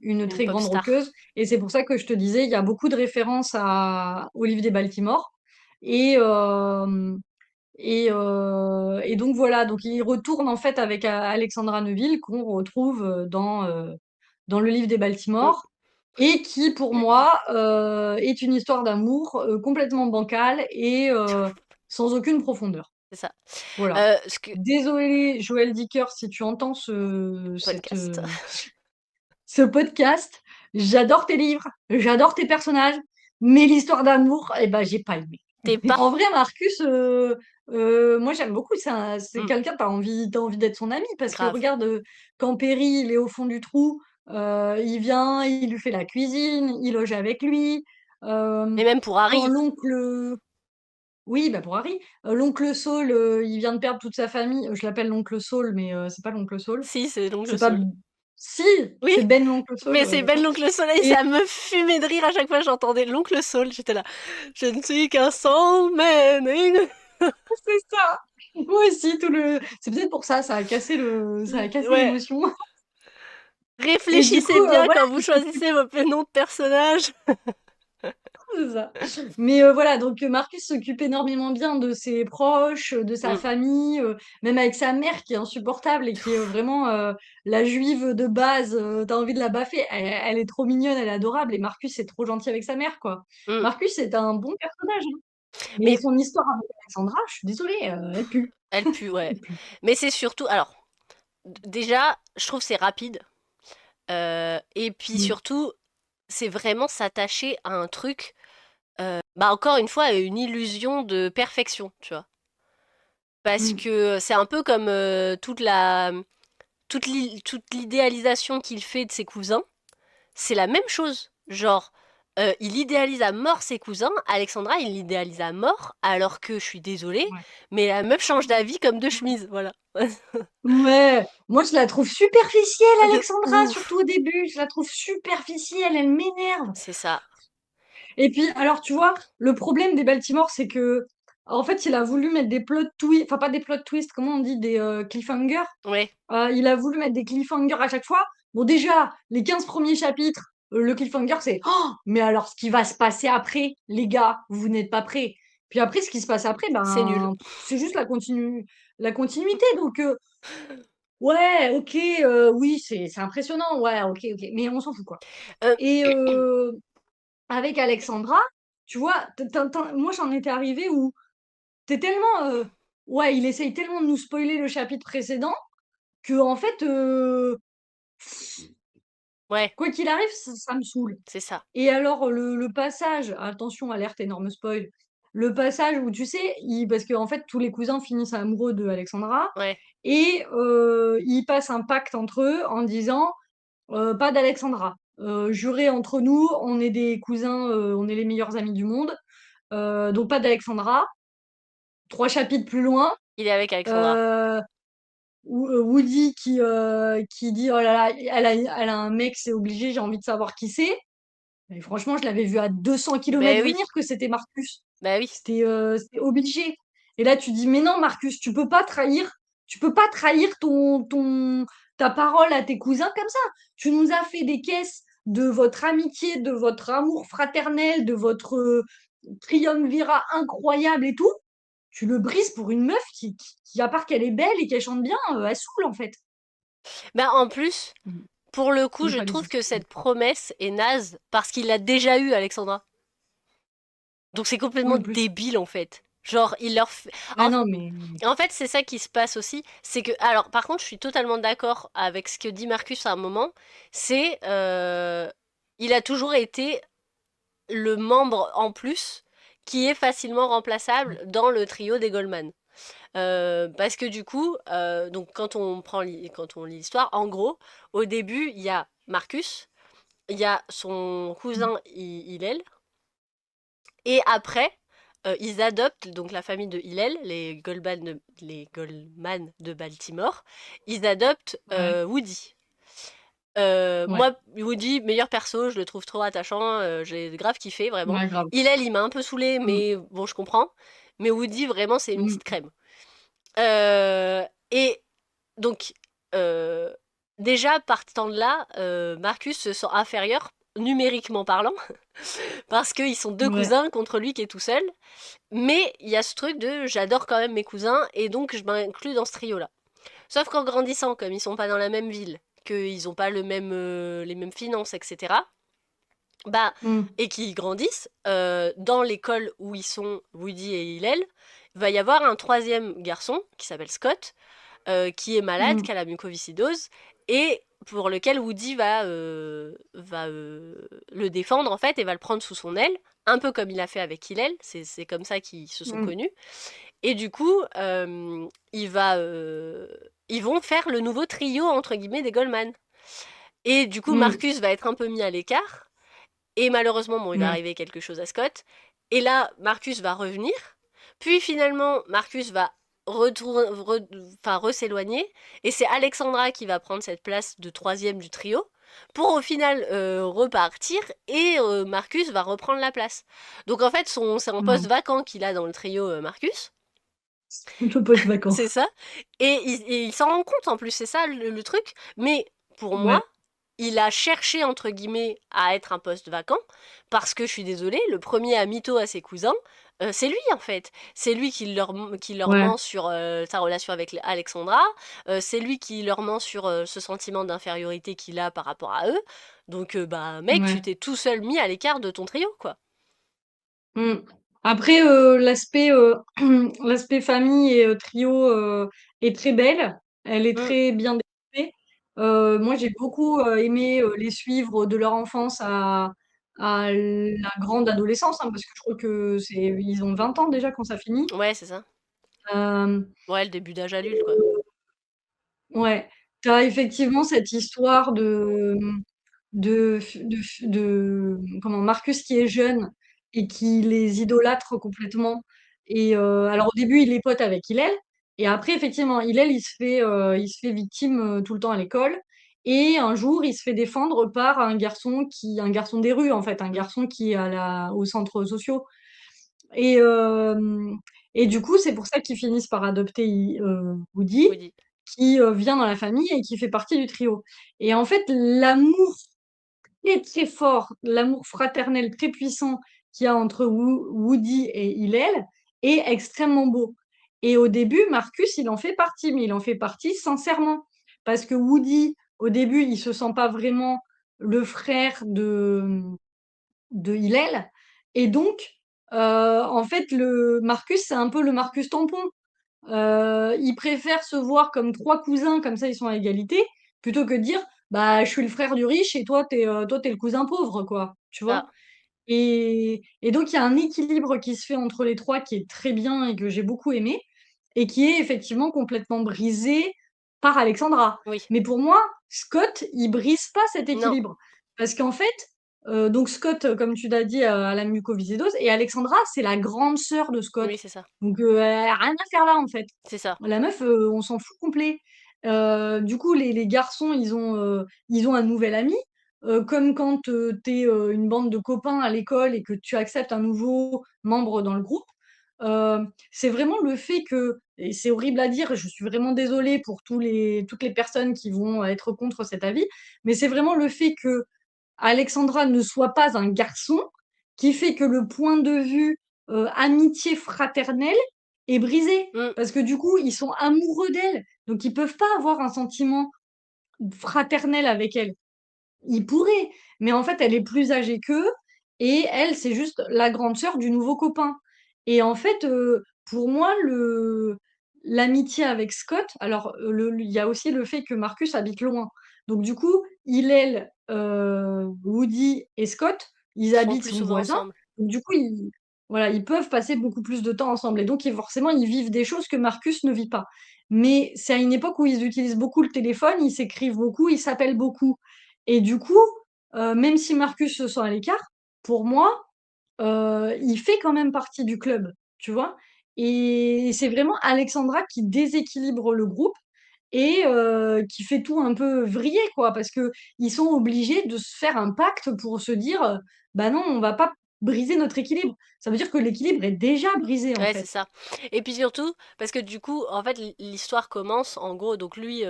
Une très pop grande star. rockeuse et c'est pour ça que je te disais, il y a beaucoup de références à Olivier Baltimore et hem et donc voilà, donc il retourne en fait avec Alexandra Neuville qu'on retrouve dans le livre des Mm. Baltimore et qui pour moi est une histoire d'amour complètement bancale et sans aucune profondeur. C'est ça. Voilà. Ce que... Désolée Joël Dicker si tu entends Podcast. ce podcast. J'adore tes livres, j'adore tes personnages, mais l'histoire d'amour, eh ben j'ai pas aimé. T'es pas... En vrai, Marcus, moi j'aime beaucoup. C'est Mm, quelqu'un, t'as envie d'être son ami parce que grave. regarde, quand Perry il est au fond du trou, il vient, il lui fait la cuisine, il loge avec lui. Euh, Et même pour Quand Harry. l'oncle, oui, bah pour Harry, l'oncle Saul, il vient de perdre toute sa famille. Je l'appelle l'oncle Saul, mais c'est pas l'oncle Saul. Si, c'est l'oncle C'est pas, Saul. si, Oui, c'est Ben l'oncle Saul. mais Ouais, c'est Ben d'accord. l'oncle Soleil, Et ça me fumait de rire à chaque fois que j'entendais l'oncle Saul. J'étais là, je ne suis qu'un soulman. c'est ça. Moi aussi, c'est peut-être pour ça, ça a cassé Ouais, l'émotion. Et du coup, réfléchissez bien voilà, quand vous choisissez vos noms de personnages. c'est ça. Mais voilà, donc Marcus s'occupe énormément bien de ses proches, de sa Mm. famille, même avec sa mère qui est insupportable et qui est vraiment la juive de base. T'as envie de la baffer. Elle est trop mignonne, elle est adorable. Et Marcus est trop gentil avec sa mère, quoi. Mm. Marcus est un bon personnage, hein. Mais Mais son histoire avec Alexandra, je suis désolée, elle pue. elle pue, ouais. Elle pue. Mais c'est surtout, alors, déjà, je trouve c'est rapide. Et puis Mm. surtout, c'est vraiment s'attacher à un truc, bah encore une fois, à une illusion de perfection, tu vois. Parce Mm. que c'est un peu comme toute l'idéalisation qu'il fait de ses cousins, c'est la même chose. Genre, il idéalise à mort ses cousins, Alexandra, il l'idéalise à mort, alors que je suis désolée, Ouais. mais la meuf change d'avis comme deux chemises, voilà. Ouais, moi je la trouve superficielle, De Alexandra, ouf, surtout au début. Je la trouve superficielle, elle m'énerve. c'est ça. Et puis, alors, tu vois, le problème des Baltimore, c'est que, en fait, il a voulu mettre des plot twists, enfin, pas des plot twists, comment on dit, des cliffhangers. Ouais, Il a voulu mettre des cliffhangers à chaque fois. Bon, déjà, les 15 premiers chapitres, le cliffhanger, c'est oh, mais alors, ce qui va se passer après, les gars, vous n'êtes pas prêts. Puis après, ce qui se passe après, c'est nul. ben, c'est juste la continuité. Donc, ouais, ok, oui, c'est impressionnant, ouais, ok, ok, mais on s'en fout, quoi. Euh, Et avec Alexandra, tu vois, moi, j'en étais arrivée où t'es tellement. Ouais, il essaye tellement de nous spoiler le chapitre précédent que, en fait, ouais, quoi qu'il arrive, ça me saoule. c'est ça. Et alors, le passage, attention, alerte, énorme spoil, le passage où tu sais, parce qu'en fait, tous les cousins finissent amoureux de Alexandra, Ouais. et ils passent un pacte entre eux en disant pas d'Alexandra. Juré entre nous, on est des cousins, on est les meilleurs amis du monde, donc pas d'Alexandra. 3 chapitres plus loin, Il est avec Alexandra. euh, Woody qui dit oh là là, elle a un mec, c'est obligé, j'ai envie de savoir qui c'est. Mais franchement, je l'avais vu à 200 Ben kilomètres oui, venir que c'était Marcus. ben oui. C'était obligé. Et là, tu dis, mais non, Marcus, tu peux pas trahir ta parole à tes cousins comme ça. Tu nous as fait des caisses de votre amitié, de votre amour fraternel, de votre triumvirat incroyable et tout. Tu le brises pour une meuf qui, à part qu'elle est belle et qu'elle chante bien, elle saoule en fait. Ben en plus, Mm. pour le coup, J'aime je pas du tout trouve ce que film. cette promesse est naze parce qu'il l'a déjà eu, Alexandra. Donc c'est Oui, complètement en plus. débile en fait. Genre, il leur fait... Ah En, non, mais. en fait, c'est ça qui se passe aussi. C'est que... Alors, par contre, je suis totalement d'accord avec ce que dit Marcus à un moment. C'est... il a toujours été le membre en plus qui est facilement remplaçable dans le trio des Goldman. Parce que du coup, donc quand on lit l'histoire, en gros, au début, il y a Marcus, il y a son cousin Hillel, et après, ils adoptent donc la famille de Hillel, les Goldman de Baltimore, ils adoptent Ouais, Woody. ouais, Moi, Woody, meilleur perso, je le trouve trop attachant, j'ai grave kiffé, vraiment. ouais, grave. Hillel, il m'a un peu saoulé, Mm, mais bon, je comprends. Mais Woody, vraiment, c'est une mm, petite crème. Et donc, euh, déjà, partant de là, Marcus se sent inférieur, numériquement parlant, parce qu'ils sont deux ouais. cousins contre lui qui est tout seul. Mais il y a ce truc de j'adore quand même mes cousins, et donc je m'inclus dans ce trio-là. Sauf qu'en grandissant, comme ils sont pas dans la même ville, qu'ils ont pas les mêmes finances, etc., bah, Mm, et qu'ils grandissent, dans l'école où ils sont, Woody et Hillel, il va y avoir un troisième garçon qui s'appelle Scott, qui est malade, mm, qui a la mucoviscidose, et pour lequel Woody va le défendre en fait et va le prendre sous son aile, un peu comme il a fait avec Hillel, c'est comme ça qu'ils se sont mm, connus. Et du coup, ils vont faire le nouveau trio entre guillemets des Goldman. Et du coup, mm, Marcus va être un peu mis à l'écart, et malheureusement, bon, il va ouais. arriver quelque chose à Scott. Et là, Marcus va revenir. Puis finalement, Marcus va s'éloigner. Et c'est Alexandra qui va prendre cette place de troisième du trio. Pour au final repartir. Et Marcus va reprendre la place. Donc en fait, c'est un poste Mm. vacant qu'il a dans le trio Marcus. Le post-vacant. C'est ça. Et il s'en rend compte en plus, c'est ça le truc. Mais pour moi, Ouais. il a cherché entre guillemets à être un poste vacant parce que je suis désolée, le premier à mytho à ses cousins, c'est lui en fait. C'est lui qui leur Ouais. ment sur sa relation avec Alexandra. C'est lui qui leur ment sur ce sentiment d'infériorité qu'il a par rapport à eux. Donc bah mec, tu Ouais. t'es tout seul mis à l'écart de ton trio quoi. Mm. Après, l'aspect famille et trio est très belle. Elle est Mm. très bien développée. Moi, j'ai beaucoup aimé les suivre de leur enfance à la grande adolescence, hein, parce que je crois que ils ont 20 ans déjà quand ça finit. Ouais, c'est ça. Euh, Ouais, le début d'âge adulte quoi. ouais, tu as effectivement cette histoire de comment Marcus qui est jeune et qui les idolâtre complètement. Et alors au début, il est pote avec Hillel, et après, effectivement, Hillel, il se fait victime tout le temps à l'école. et un jour, il se fait défendre par un garçon des rues, en fait, un Mmh. garçon qui est aux centres sociaux. Et, euh, et du coup, c'est pour ça qu'ils finissent par adopter Woody, Woody. qui vient dans la famille et qui fait partie du trio. Et en fait, l'amour est très fort, l'amour fraternel très puissant qu'il y a entre Woody et Hillel est extrêmement beau. Et au début, Marcus, il en fait partie, mais il en fait partie sincèrement. Parce que Woody, au début, il se sent pas vraiment le frère de Hillel. Et donc, en fait, le Marcus, c'est un peu le Marcus tampon. Ils préfèrent se voir comme trois cousins, comme ça ils sont à égalité, plutôt que de dire bah je suis le frère du riche et toi t'es le cousin pauvre, quoi, tu Ça, vois. Et donc il y a un équilibre qui se fait entre les trois qui est très bien et que j'ai beaucoup aimé, et qui est effectivement complètement brisé par Alexandra. oui. Mais pour moi, Scott, il brise pas cet Non. équilibre. Parce qu'en fait, donc Scott, comme tu l'as dit, a la mucoviscidose, et Alexandra, c'est la grande sœur de Scott. Oui, c'est ça. Donc elle a rien à faire là, en fait. C'est ça. La meuf, on s'en fout complet. Du coup, les garçons, ils ont un nouvel ami. Comme quand t'es une bande de copains à l'école et que tu acceptes un nouveau membre dans le groupe. C'est vraiment le fait que, et c'est horrible à dire, je suis vraiment désolée pour toutes les personnes qui vont être contre cet avis, mais c'est vraiment le fait que Alexandra ne soit pas un garçon qui fait que le point de vue amitié fraternelle est brisé. Mmh. Parce que du coup, ils sont amoureux d'elle. Donc, ils peuvent pas avoir un sentiment fraternel avec elle. Ils pourraient, mais en fait, elle est plus âgée qu'eux, et elle, c'est juste la grande sœur du nouveau copain. Et en fait, pour moi, l'amitié avec Scott, alors il y a aussi le fait que Marcus habite loin. Donc du coup, Hillel, Woody et Scott, ils Sont habitent plus sont souvent voisins. ensemble. Donc du coup, voilà, ils peuvent passer beaucoup plus de temps ensemble. Et donc, forcément, ils vivent des choses que Marcus ne vit pas. Mais c'est à une époque où ils utilisent beaucoup le téléphone, ils s'écrivent beaucoup, ils s'appellent beaucoup. Et du coup, même si Marcus se sent à l'écart, pour moi, il fait quand même partie du club, tu vois? Et c'est vraiment Alexandra qui déséquilibre le groupe et qui fait tout un peu vriller, quoi, parce que ils sont obligés de se faire un pacte pour se dire, bah non, on va pas briser notre équilibre. Ça veut dire que l'équilibre est déjà brisé, en Ouais, c'est fait. ça. Et puis surtout, parce que du coup, en fait, l'histoire commence, en gros, donc lui,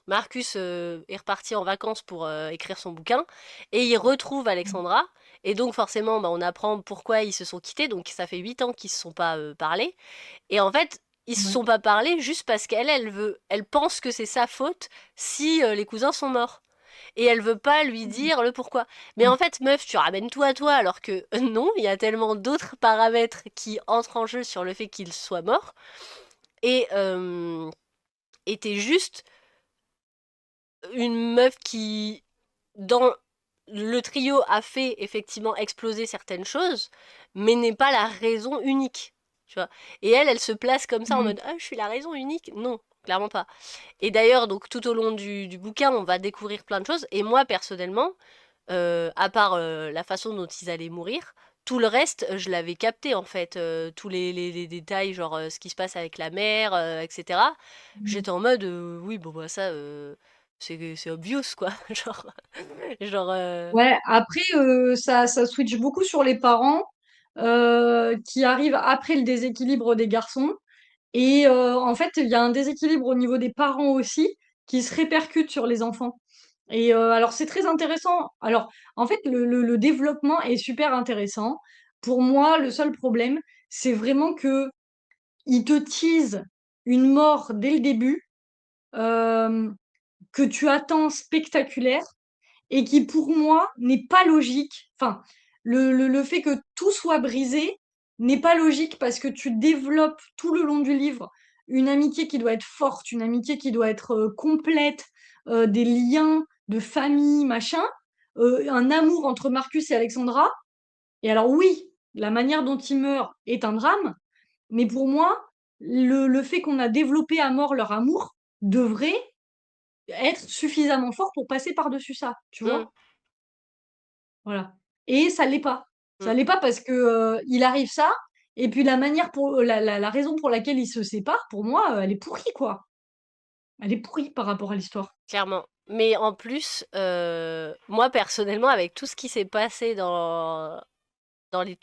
Marcus est reparti en vacances pour écrire son bouquin, et il retrouve Alexandra, et donc forcément, bah, on apprend pourquoi ils se sont quittés, donc ça fait 8 ans qu'ils se sont pas parlé, et en fait, ils se Ouais. sont pas parlé juste parce elle pense que c'est sa faute si les cousins sont morts et elle veut pas lui dire le pourquoi. Mais en fait, meuf, tu ramènes tout à toi alors que non, il y a tellement d'autres paramètres qui entrent en jeu sur le fait qu'il soit mort. Et t'es juste une meuf qui, dans le trio, a fait effectivement exploser certaines choses, mais n'est pas la raison unique. Tu vois. Et elle se place comme ça en Ouais. mode ah, je suis la raison unique. Non, clairement pas. Et d'ailleurs, donc tout au long du bouquin, on va découvrir plein de choses. Et moi, personnellement, à part la façon dont ils allaient mourir, tout le reste, je l'avais capté en fait. Tous les détails, genre ce qui se passe avec la mère, etc. Mmh. J'étais en mode, oui, bon, bah ça, c'est obvious quoi. genre, genre Ouais, après, ça switch beaucoup sur les parents qui arrivent après le déséquilibre des garçons. Et en fait, il y a un déséquilibre au niveau des parents aussi qui se répercute sur les enfants. Et alors, c'est très intéressant. Alors, en fait, le développement est super intéressant. Pour moi, le seul problème, c'est vraiment que il te tease une mort dès le début, euh, que tu attends spectaculaire et qui pour moi n'est pas logique. Enfin, le fait que tout soit brisé n'est pas logique parce que tu développes tout le long du livre une amitié qui doit être forte, une amitié qui doit être complète, des liens de famille, machin, un amour entre Marcus et Alexandra. Et alors oui, la manière dont il meurt est un drame, mais pour moi, le fait qu'on a développé à mort leur amour devrait être suffisamment fort pour passer par-dessus ça, tu hmm, vois? Voilà. Et ça l'est pas. Ça hmm, l'est pas parce que, il arrive ça, et puis la manière pour la raison pour laquelle ils se séparent, pour moi, elle est pourrie, quoi. Elle est pourrie par rapport à l'histoire. clairement. Mais en plus, moi personnellement, avec tout ce qui s'est passé dans les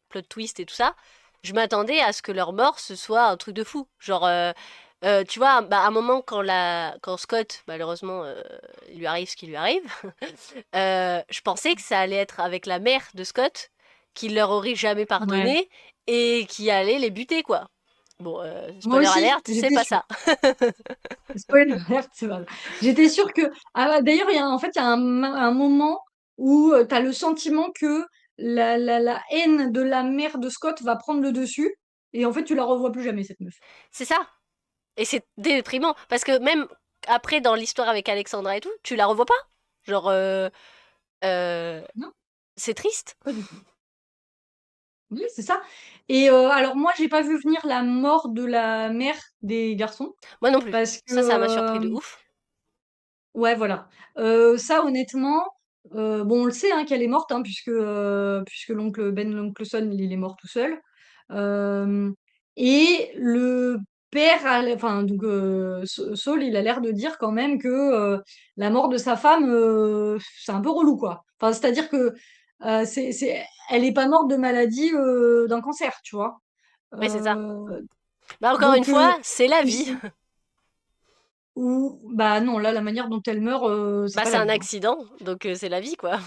plot twists et tout ça, je m'attendais à ce que leur mort ce soit un truc de fou. Genre, tu vois, bah, à un moment quand Scott, malheureusement, il lui arrive ce qui lui arrive, je pensais que ça allait être avec la mère de Scott, qui leur aurait jamais Ouais. pardonné et qui allait les buter, quoi. Bon, Moi spoiler aussi, alerte, c'est j'étais pas sûre. ça. Spoiler alert, c'est pas j'étais sûre que d'ailleurs, il y a un moment où, tu as le sentiment que la haine de la mère de Scott va prendre le dessus et en fait, tu la revois plus jamais cette meuf. C'est ça. Et c'est déprimant. Parce que même après, dans l'histoire avec Alexandra et tout, tu la revois pas. Genre, euh, Non, c'est triste. pas du tout. Oui, c'est ça et alors moi, j'ai pas vu venir la mort de la mère des garçons Moi non plus. parce Ça m'a surpris que, de ouf. ouais, voilà. Ça honnêtement, bon, on le sait, hein, qu'elle est morte, hein, puisque l'oncle Son, il est mort tout seul. Hem et le père a l'air enfin donc Saul, il a l'air de dire quand même que, la mort de sa femme, c'est un peu relou, quoi. Enfin, c'est-à-dire que, c'est elle est pas morte de maladie, d'un cancer, tu vois? Ouais, c'est ça. Heu, Bah, encore une donc fois, c'est la vie. ou bah, non, là, la manière dont elle meurt, c'est Bah, pas c'est la un vie, hein. accident, donc c'est la vie, quoi.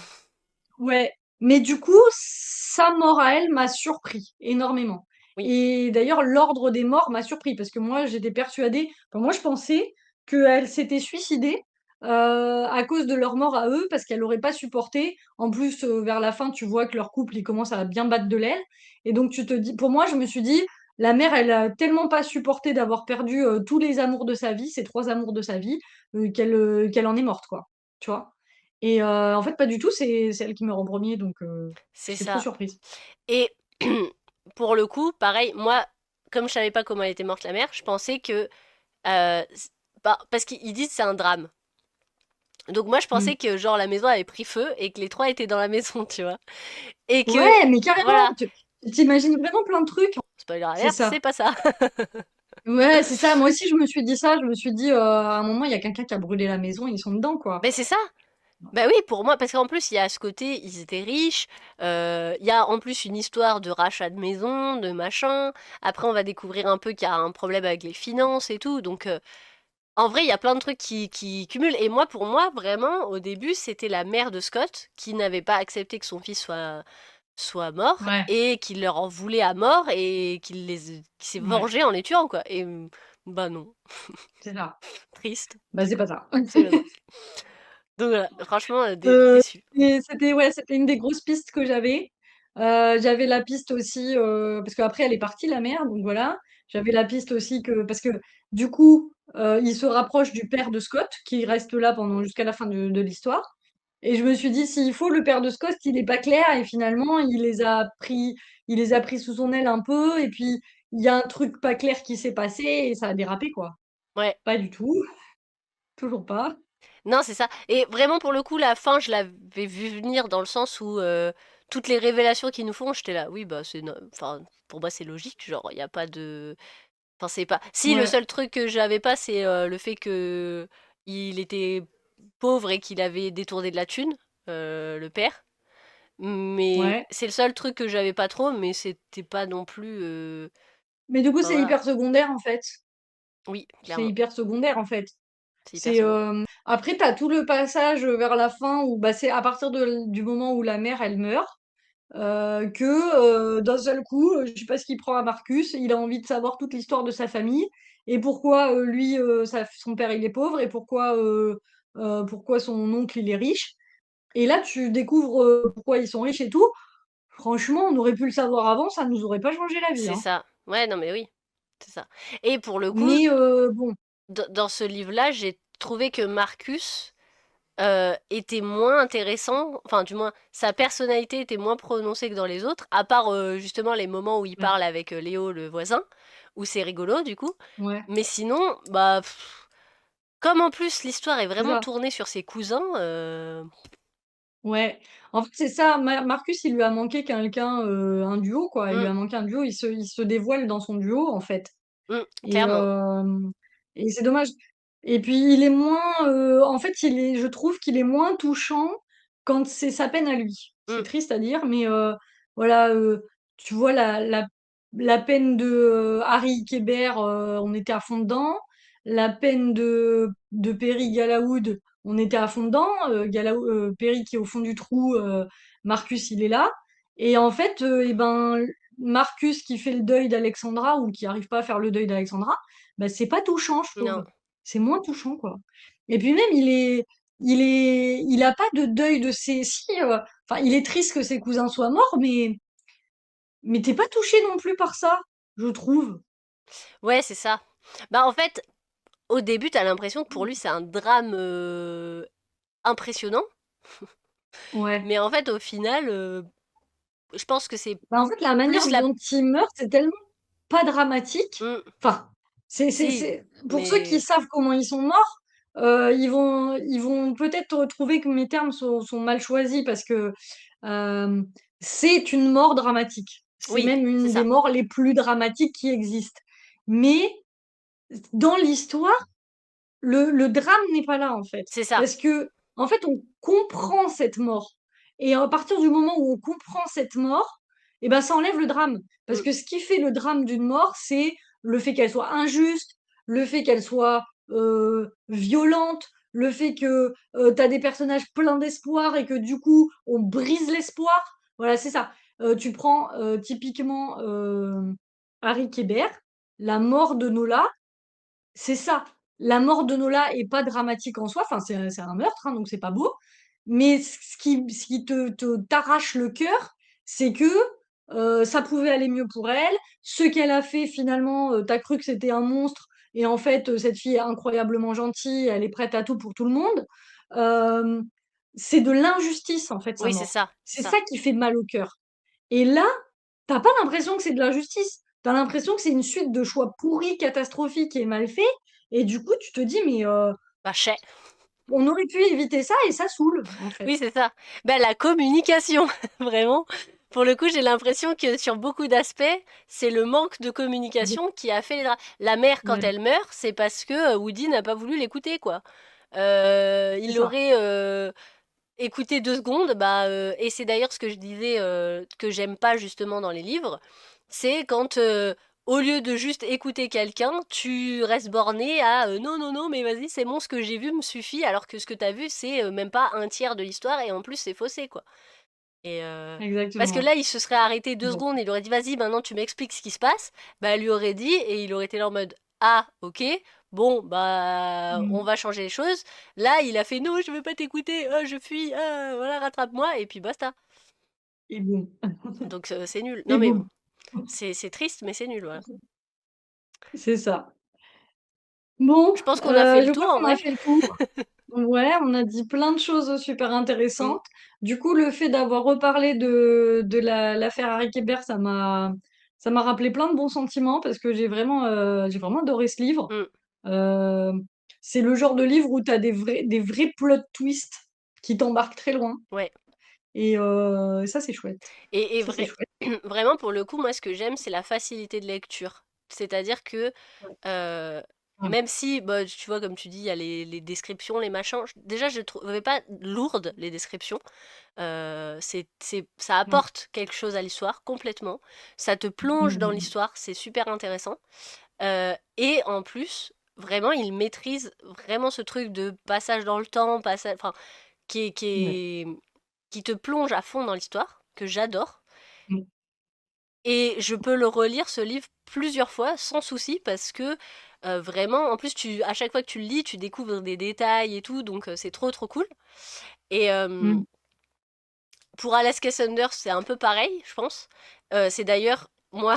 Ouais, mais du coup, sa mort à elle m'a surpris énormément. Oui. Et d'ailleurs, l'ordre des morts m'a surpris parce que moi, j'étais persuadée, enfin, moi, je pensais qu'elle s'était suicidée à cause de leur mort à eux parce qu'elle n'aurait pas supporté. En plus, vers la fin, tu vois que leur couple, il commence à bien battre de l'aile. Et donc, tu te dis, pour moi, je me suis dit, la mère, elle a tellement pas supporté d'avoir perdu tous les amours de sa vie, ces trois amours de sa vie, qu'elle en est morte, quoi. Tu vois? Et en fait, pas du tout, c'est elle qui meurt en premier, donc C'est j'étais trop ça. surprise. Et pour le coup, pareil, moi, comme je savais pas comment elle était morte la mère, je pensais que... bah, parce qu'ils disent que c'est un drame. Donc moi, je Mmh. pensais que genre la maison avait pris feu et que les trois étaient dans la maison, tu vois. Et que, Ouais, mais carrément! voilà, Tu vraiment plein de trucs. spoiler C'est alerte, c'est ça. pas ça. Ouais, c'est ça. Moi aussi, je me suis dit ça. Je me suis dit, à un moment, il y a quelqu'un qui a brûlé la maison, ils sont dedans, quoi. Mais c'est ça. Bah oui, pour moi, parce qu'en plus, il y a ce côté, ils étaient riches, il y a en plus une histoire de rachat de maison, de machin. Après, on va découvrir un peu qu'il y a un problème avec les finances et tout. Donc, en vrai, il y a plein de trucs qui cumulent. Et moi, pour moi, vraiment, au début, c'était la mère de Scott qui n'avait pas accepté que son fils soit mort Ouais, et qui leur en voulait à mort et qui s'est ouais, vengé en les tuant, quoi. Et bah non, c'est ça. triste. Bah, c'est pas ça. C'est pas ça. Donc voilà, franchement, Heu, déçu. et c'était une des grosses pistes que j'avais. J'avais la piste aussi, parce qu'après elle est partie la mère, donc voilà. J'avais la piste aussi que parce que du coup, il se rapproche du père de Scott, qui reste là pendant jusqu'à la fin de l'histoire. Et je me suis dit: «S'il faut, le père de Scott, il est pas clair et finalement il les a pris sous son aile un peu et puis il y a un truc pas clair qui s'est passé et ça a dérapé, quoi». Ouais. Pas du tout, toujours pas. Non, c'est ça. Et vraiment, pour le coup, la fin, je l'avais vu venir dans le sens où toutes les révélations qu'ils nous font, j'étais là, oui, bah, enfin, pour moi, c'est logique. Genre, il n'y a pas de. Enfin, c'est pas. Si, le Ouais, seul truc que j'avais pas, c'est le fait que il était pauvre et qu'il avait détourné de la thune, le père. Mais ouais. c'est le seul truc que j'avais pas trop, mais c'était pas non plus. Mais du coup, Enfin, c'est voilà. hyper secondaire, en fait. Oui, C'est clairement. hyper secondaire, en fait. C'est hyper secondaire. Après, tu as tout le passage vers la fin où bah, c'est à partir du moment où la mère, elle meurt, que d'un seul coup, je sais pas ce qu'il prend à Marcus, il a envie de savoir toute l'histoire de sa famille et pourquoi lui, son père, il est pauvre et pourquoi son oncle, il est riche. Et là, tu découvres pourquoi ils sont riches et tout. Franchement, on aurait pu le savoir avant, ça nous aurait pas changé la vie, C'est hein. ça. Ouais, non, mais oui. C'est ça. Et pour le coup, Mais bon, dans ce livre-là, j'ai trouvé que Marcus était moins intéressant, enfin du moins sa personnalité était moins prononcée que dans les autres, à part justement les moments où il ouais, parle avec Léo le voisin, où c'est rigolo du coup. ouais, Mais sinon, bah comme en plus l'histoire est c'est vraiment ça. tournée sur ses cousins, Ouais, en fait, c'est ça, Marcus, il lui a manqué quelqu'un, un duo, quoi. Il lui hmm, a manqué un duo, il se dévoile dans son duo, en fait. Et clairement. hem et c'est dommage. Et puis il est moins, en fait, je trouve qu'il est moins touchant quand c'est sa peine à lui. C'est Mm. triste à dire, mais voilà, tu vois la peine de Harry Kéber, on était à fond dedans. La peine de Perry Galaoud, on était à fond dedans. Perry qui est au fond du trou, Marcus il est là. Et en fait, et ben Marcus qui fait le deuil d'Alexandra ou qui arrive pas à faire le deuil d'Alexandra, bah c'est pas touchant, je Non. trouve. C'est moins touchant, quoi. Et puis même, il a pas de deuil de ses, si, enfin, il est triste que ses cousins soient morts, mais t'es pas touché non plus par ça, je trouve. Ouais, c'est ça. Bah, en fait, au début, t'as l'impression que pour lui, c'est un drame impressionnant. Ouais. Mais en fait, au final, je pense que c'est Bah, en fait, la manière plus la... dont il meurt, c'est tellement pas dramatique. Mm, Enfin, si, pour ceux qui mais... savent comment ils sont morts, ils vont peut-être trouver que mes termes sont mal choisis parce que euh, c'est une mort dramatique. C'est Oui, même c'est une des ça. morts les plus dramatiques qui existent. Mais dans l'histoire, le drame n'est pas là, en fait. C'est ça. Parce que, en fait, on comprend cette mort. Et à partir du moment où on comprend cette mort, eh ben, ça enlève le drame. Parce Mm, que ce qui fait le drame d'une mort, c'est le fait qu'elle soit injuste, le fait qu'elle soit violente, le fait que tu as des personnages pleins d'espoir et que du coup, on brise l'espoir. Voilà, c'est ça. Tu prends typiquement Harry Kéber, la mort de Nola, c'est ça. La mort de Nola est pas dramatique en soi. Enfin, c'est un meurtre, hein, donc c'est pas beau. Mais ce qui t'arrache le cœur, c'est que ça pouvait aller mieux pour elle. Ce qu'elle a fait, finalement, t'as cru que c'était un monstre. Et en fait, cette fille est incroyablement gentille. Elle est prête à tout pour tout le monde. Euh, c'est de l'injustice, en fait, sa oui, c'est mort. ça. C'est C'est ça. ça qui fait mal au cœur. Et là, t'as pas l'impression que c'est de l'injustice. T'as l'impression que c'est une suite de choix pourris, catastrophiques et mal faits. Et du coup, tu te dis, mais Bah, chais. on aurait pu éviter ça et ça saoule, en fait. Oui, c'est ça. Ben, la communication, vraiment. Pour le coup, j'ai l'impression que sur beaucoup d'aspects, c'est le manque de communication qui a fait les drames. La mère, quand Ouais, elle meurt, c'est parce que Woody n'a pas voulu l'écouter, quoi. c'est Il ça. l'aurait écouté 2 secondes, bah, et c'est d'ailleurs ce que je disais que j'aime pas justement dans les livres, c'est quand au lieu de juste écouter quelqu'un, tu restes borné à non, non, non, mais vas-y, c'est bon, ce que j'ai vu me suffit, alors que ce que t'as vu, c'est même pas un tiers de l'histoire, et en plus, c'est faussé, quoi. Et parce que Exactement. là, il se serait arrêté deux Exact. secondes, il aurait dit, vas-y, maintenant tu m'expliques ce qui se passe, bah, elle lui aurait dit, et il aurait été là en mode, ah, ok, bon, bah, on Mm. va changer les choses. Là, il a fait, non, je veux pas t'écouter, ah, je fuis, ah, voilà, rattrape-moi, et puis basta. Et bon. Donc, c'est nul. Non, Et mais bon. c'est triste, mais c'est nul, voilà. C'est ça. Bon, Je pense qu'on a fait le je tour, crois en qu'on a vrai. fait le tour. Ouais, on a dit plein de choses super Mm, intéressantes. Du coup, le fait d'avoir reparlé de l'affaire Harry Kéber, ça m'a rappelé plein de bons sentiments parce que j'ai vraiment adoré ce livre. mm, Euh, c'est le genre de livre où tu as des vrais plot twists qui t'embarquent très loin. ouais. Et ça, c'est chouette. Et Ça, c'est chouette. vraiment, pour le coup, moi, ce que j'aime, c'est la facilité de lecture. C'est-à-dire que, Ouais. euh, Ouais. même si, bah, tu vois, comme tu dis, il y a les descriptions, les machins. Déjà, je trouvais pas lourdes les descriptions. Ça Ouais. apporte quelque chose à l'histoire, complètement. Ça te plonge dans Mhm. l'histoire, c'est super intéressant. Et en plus, vraiment, il maîtrise vraiment ce truc de passage dans le temps, passage, enfin, qui est, qui Ouais. est- qui te plonge à fond dans l'histoire, que j'adore. Mm. Et je peux le relire, ce livre, plusieurs fois, sans souci, parce que vraiment, en plus, à chaque fois que tu le lis, tu découvres des détails et tout, donc c'est trop trop cool. Et Mm. pour Alaska Thunder, c'est un peu pareil, je pense. C'est d'ailleurs, moi,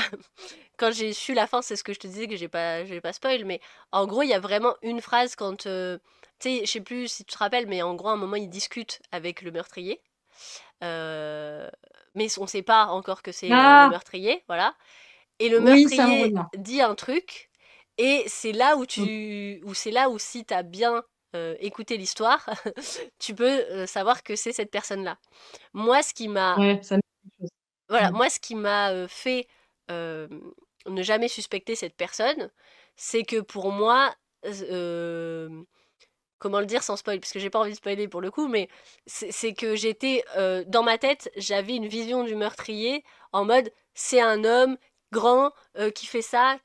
quand j'ai su la fin, c'est ce que je te disais que j'ai pas spoil, mais en gros, il y a vraiment une phrase quand, tu sais, je sais plus si tu te rappelles, mais en gros, à un moment, il discute avec le meurtrier. Euh, mais on sait pas encore que c'est le Ah, meurtrier, voilà. Et le oui, ça me meurtrier revient. dit un truc, et c'est là où Ok. c'est là où si t'as bien écouté l'histoire, tu peux savoir que c'est cette personne-là. Moi, ce qui m'a, Ouais, ça me dit quelque chose. voilà, Mm. moi, ce qui m'a fait euh, ne jamais suspecter cette personne, c'est que pour moi, euh, comment le dire sans spoil, parce que j'ai pas envie de spoiler pour le coup, mais c'est que j'étais dans ma tête, j'avais une vision du meurtrier en mode c'est un homme grand qui fait ça,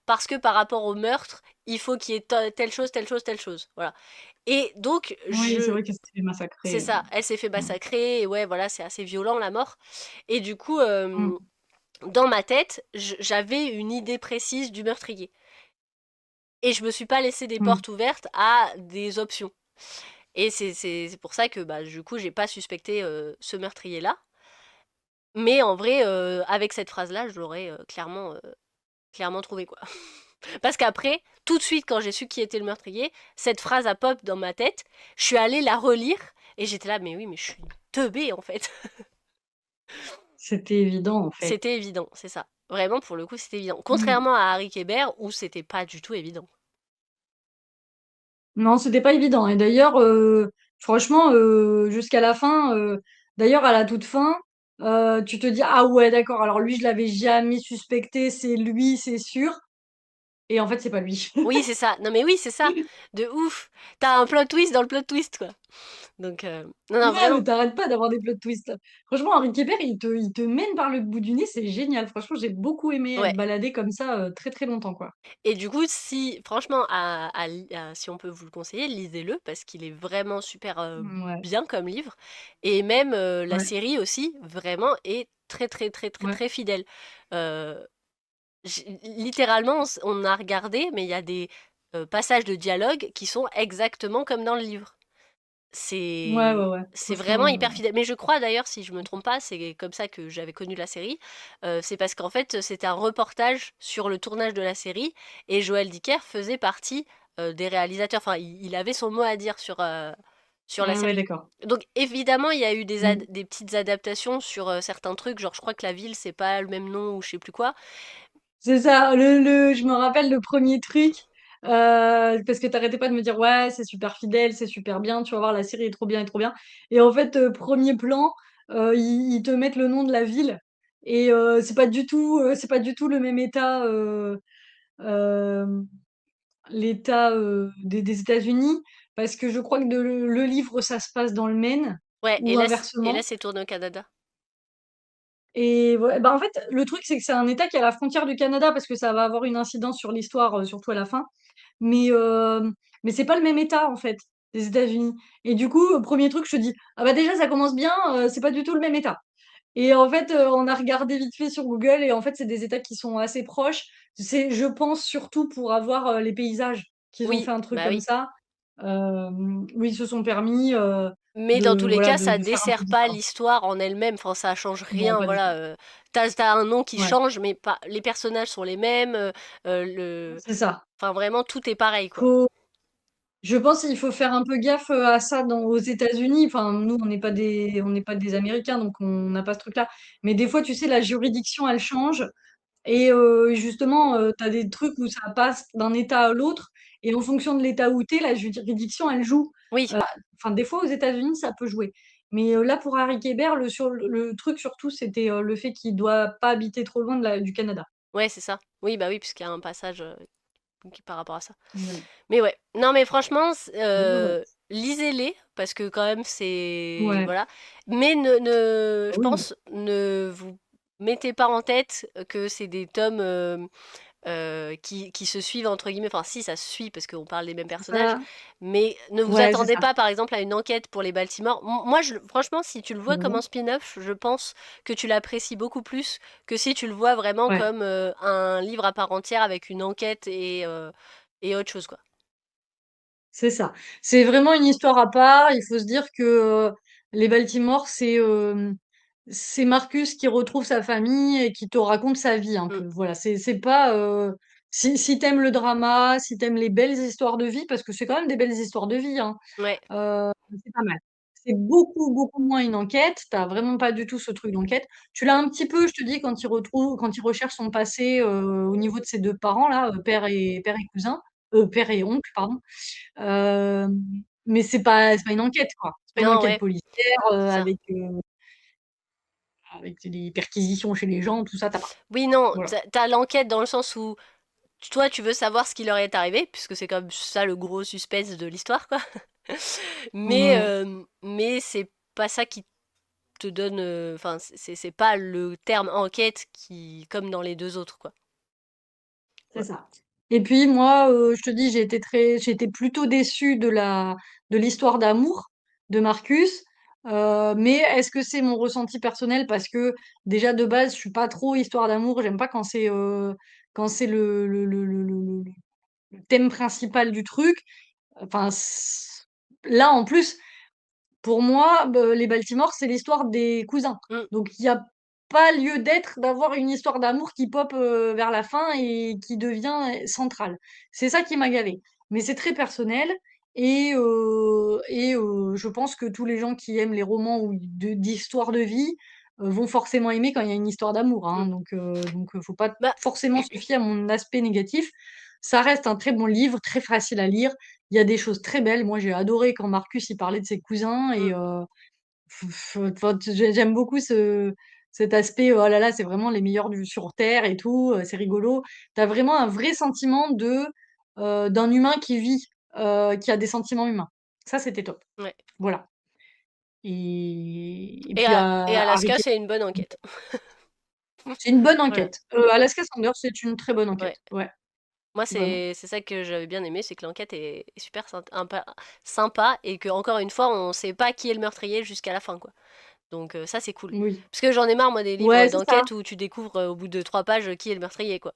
parce que par rapport au meurtre, il faut qu'il y ait telle chose, telle chose, telle chose. Voilà. Et donc, Oui, c'est je. vrai qu'elle s'est fait C'est massacrer. ça, elle s'est fait Mm. massacrer, et ouais, voilà, c'est assez violent la mort. Et du coup, Mm. dans ma tête, j'avais une idée précise du meurtrier. Et je me suis pas laissé des Mm. portes ouvertes à des options. Et c'est pour ça que bah, du coup, j'ai pas suspecté ce meurtrier-là. Mais en vrai, avec cette phrase-là, je l'aurais clairement trouvé quoi. Parce qu'après, tout de suite, quand j'ai su qui était le meurtrier, cette phrase a pop dans ma tête. Je suis allée la relire et j'étais là, mais oui, mais je suis teubée en fait. C'était évident, en fait. C'était évident, c'est ça. Vraiment, pour le coup, c'était évident. Mm. Contrairement à Harry Kéber, où c'était pas du tout évident. Non, c'était pas évident. Et d'ailleurs, franchement, jusqu'à la fin, d'ailleurs, à la toute fin, tu te dis, ah ouais, d'accord, alors lui, je l'avais jamais suspecté, c'est lui, c'est sûr. Et en fait, c'est pas lui. Oui, c'est ça. Non, mais oui, c'est ça. De ouf. T'as un plot twist dans le plot twist, quoi. Donc, non, non, Ouais, vraiment. mais t'arrêtes pas d'avoir des plot twists. Franchement, Henri Kébert, il te mène par le bout du nez, c'est génial. Franchement, j'ai beaucoup aimé Ouais. être baladée comme ça très très longtemps, quoi. Et du coup, si, franchement, si on peut vous le conseiller, lisez-le parce qu'il est vraiment super Ouais, bien comme livre. Et même la ouais, série aussi, vraiment, est très, très, très, très, ouais. très fidèle. Euh, littéralement, on a regardé, mais il y a des passages de dialogue qui sont exactement comme dans le livre. Ouais, ouais, C'est ouais. c'est vraiment Franchement, hyper fidèle. Mais je crois d'ailleurs, si je me trompe pas, c'est comme ça que j'avais connu la série. C'est parce qu'en fait, c'était un reportage sur le tournage de la série et Joël Dicker faisait partie des réalisateurs. Enfin, il avait son mot à dire sur la ouais, ouais, série. d'accord. Donc évidemment, il y a eu Mm. des petites adaptations sur certains trucs. Genre, je crois que la ville, c'est pas le même nom ou je sais plus quoi. C'est ça, je me rappelle le premier truc, parce que t'arrêtais pas de me dire, ouais, c'est super fidèle, c'est super bien, tu vas voir, la série est trop bien, est trop bien. Et en fait, premier plan, ils te mettent le nom de la ville, et c'est pas du tout le même état, euh, l'état des États-Unis, parce que je crois que le livre, ça se passe dans le Maine, Ouais, ou et inversement. là c'est tourné au Canada. Et ouais, bah en fait, le truc, c'est que c'est un État qui est à la frontière du Canada, parce que ça va avoir une incidence sur l'histoire, surtout à la fin. Mais, euh, mais c'est pas le même État, en fait, des États-Unis. Et du coup, premier truc, je te dis, ah bah déjà, ça commence bien, c'est pas du tout le même État. Et en fait, on a regardé vite fait sur Google, et en fait, c'est des États qui sont assez proches. C'est, je pense, surtout pour avoir les paysages qu'ils ont fait Oui, un truc bah comme oui. ça, où ils se sont permis Mais dans tous les voilà, cas, de, ça de faire un peu dessert pas différent. l'histoire en elle-même. Enfin, ça change Non, rien. pas du Voilà. tout. T'as un nom qui Ouais, change, mais pas. Les personnages sont les mêmes. c'est ça. Enfin, vraiment, tout est pareil, quoi. Faut, Je pense qu'il faut faire un peu gaffe à ça aux États-Unis. Enfin, nous, on n'est pas des Américains, donc on n'a pas ce truc-là. Mais des fois, tu sais, la juridiction, elle change. Et justement, tu as des trucs où ça passe d'un État à l'autre. Et en fonction de l'État où tu es, la juridiction, elle joue. Oui, Enfin, des fois, aux États-Unis, ça peut jouer. Mais là, pour Harry Kéber, le truc surtout, c'était le fait qu'il doit pas habiter trop loin du Canada. ouais, c'est ça. Oui, bah oui, puisqu'il y a un passage par rapport à ça. Voilà. Mais ouais. Non, mais franchement, Donc, voilà. lisez-les, parce que quand même, c'est. Ouais. Voilà. Mais je Oui. pense, ne vous mettez pas en tête que c'est des tomes qui se suivent entre guillemets. Enfin, si, ça se suit parce qu'on parle des mêmes personnages. Ça, Mais ne vous ouais, c'est attendez ça. pas, par exemple, à une enquête pour les Baltimore. Moi, franchement, si tu le vois comme Mhm. un spin-off, je pense que tu l'apprécies beaucoup plus que si tu le vois vraiment Ouais. comme un livre à part entière avec une enquête et autre chose, quoi. C'est ça. C'est vraiment une histoire à part. Il faut se dire que les Baltimore, c'est Marcus qui retrouve sa famille et qui te raconte sa vie un Mm. peu. Voilà, c'est pas si t'aimes le drama, si t'aimes les belles histoires de vie, parce que c'est quand même des belles histoires de vie, hein, Ouais, c'est pas mal. C'est beaucoup beaucoup moins une enquête. T'as vraiment pas du tout ce truc d'enquête. Tu l'as un petit peu, je te dis, quand il recherche son passé au niveau de ses deux parents là, père et cousin, père et oncle, pardon. Euh, mais c'est pas une enquête, quoi. C'est pas une non, enquête ouais, policière c'est ça. avec des perquisitions chez les gens, tout ça, t'as pas. Oui, non, Voilà. t'as l'enquête dans le sens où toi, tu veux savoir ce qui leur est arrivé, puisque c'est comme ça le gros suspense de l'histoire, quoi. Ouais, Mais c'est pas ça qui te donne. Enfin, c'est pas le terme enquête qui, comme dans les deux autres, quoi. c'est Ouais. ça. Et puis moi, je te dis, j'ai été plutôt déçue de l'histoire d'amour de Marcus. Mais est-ce que c'est mon ressenti personnel? Parce que déjà de base, je suis pas trop histoire d'amour. J'aime pas quand c'est le thème principal du truc. Enfin, là en plus, pour moi, les Baltimore, c'est l'histoire des cousins. Mm, Donc, il n'y a pas lieu d'être d'avoir une histoire d'amour qui pop vers la fin et qui devient centrale. C'est ça qui m'a gavé. Mais c'est très personnel je pense que tous les gens qui aiment les romans ou d'histoire de vie vont forcément aimer quand il y a une histoire d'amour, mm. hein. Faut pas Bah, forcément se fier à mon aspect négatif. Ça reste un très bon livre, très facile à lire. Il y a des choses très belles. Moi, j'ai adoré quand Marcus il parlait de ses cousins mm, enfin, j'aime beaucoup cet aspect. Oh là là, c'est vraiment les meilleurs sur Terre et tout. C'est rigolo. T'as vraiment un vrai sentiment d'un humain qui vit, qui a des sentiments humains. Ça, c'était top. ouais. Voilà. Et puis Et Harry Alaska, Kane, c'est une bonne enquête. c'est une bonne Voilà. enquête. Alaska Sanders, c'est une très bonne Ouais. enquête. Ouais, Moi, vraiment. c'est ça que j'avais bien aimé, c'est que l'enquête est super sympa et que, encore une fois, on sait pas qui est le meurtrier jusqu'à la fin, quoi. Donc, ça, c'est cool. Oui. Parce que j'en ai marre, moi, des livres Ouais, c'est ça. d'enquête où tu découvres au bout de 3 pages qui est le meurtrier, quoi.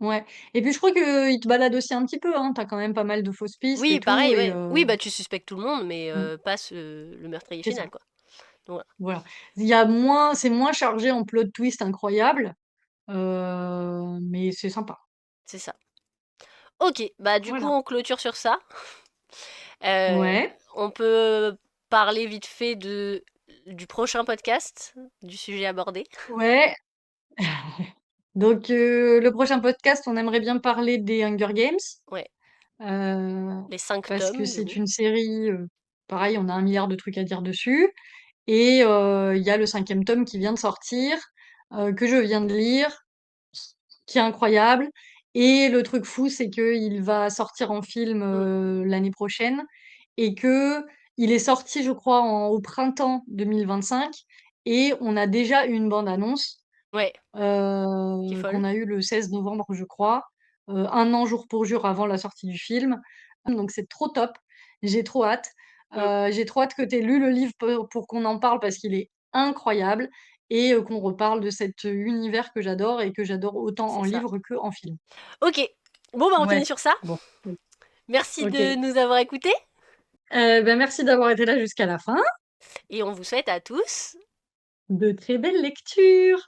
Ouais. Et puis je crois qu'il te balade aussi un petit peu, hein. T'as quand même pas mal de fausses pistes et Oui, tout. pareil, ouais. Oui, bah, tu suspectes tout le monde, mais Mm, pas le meurtrier c'est final, ça. quoi. Donc, voilà, Voilà. C'est moins chargé en plot twist incroyable, mais c'est sympa. c'est ça. Ok, bah, du coup, Voilà. on clôture sur ça. Euh, Ouais. on peut parler vite fait du prochain podcast, du sujet abordé. Ouais. Le prochain podcast, on aimerait bien parler des Hunger Games, Ouais, euh, les 5 parce que tomes, du c'est coup. une série, pareil, on a un milliard de trucs à dire dessus. Et il y a le cinquième tome qui vient de sortir, que je viens de lire, qui est incroyable. Et le truc fou, c'est qu'il va sortir en film Mm, l'année prochaine et que il est sorti, je crois, au printemps 2025 et on a déjà eu une bande-annonce ouais, qui est qu'on folle. a eu le 16 novembre, je crois, un an jour pour jour avant la sortie du film. Donc c'est trop top, j'ai trop hâte. Mm, J'ai trop hâte que tu aies lu le livre pour qu'on en parle parce qu'il est incroyable et qu'on reparle de cet univers que j'adore et que j'adore autant c'est en ça. livre que en film. Ok, bon, bah, on finit Ouais, sur ça. bon, Merci ok. de nous avoir écoutés Ben merci d'avoir été là jusqu'à la fin. et on vous souhaite à tous De très belles lectures.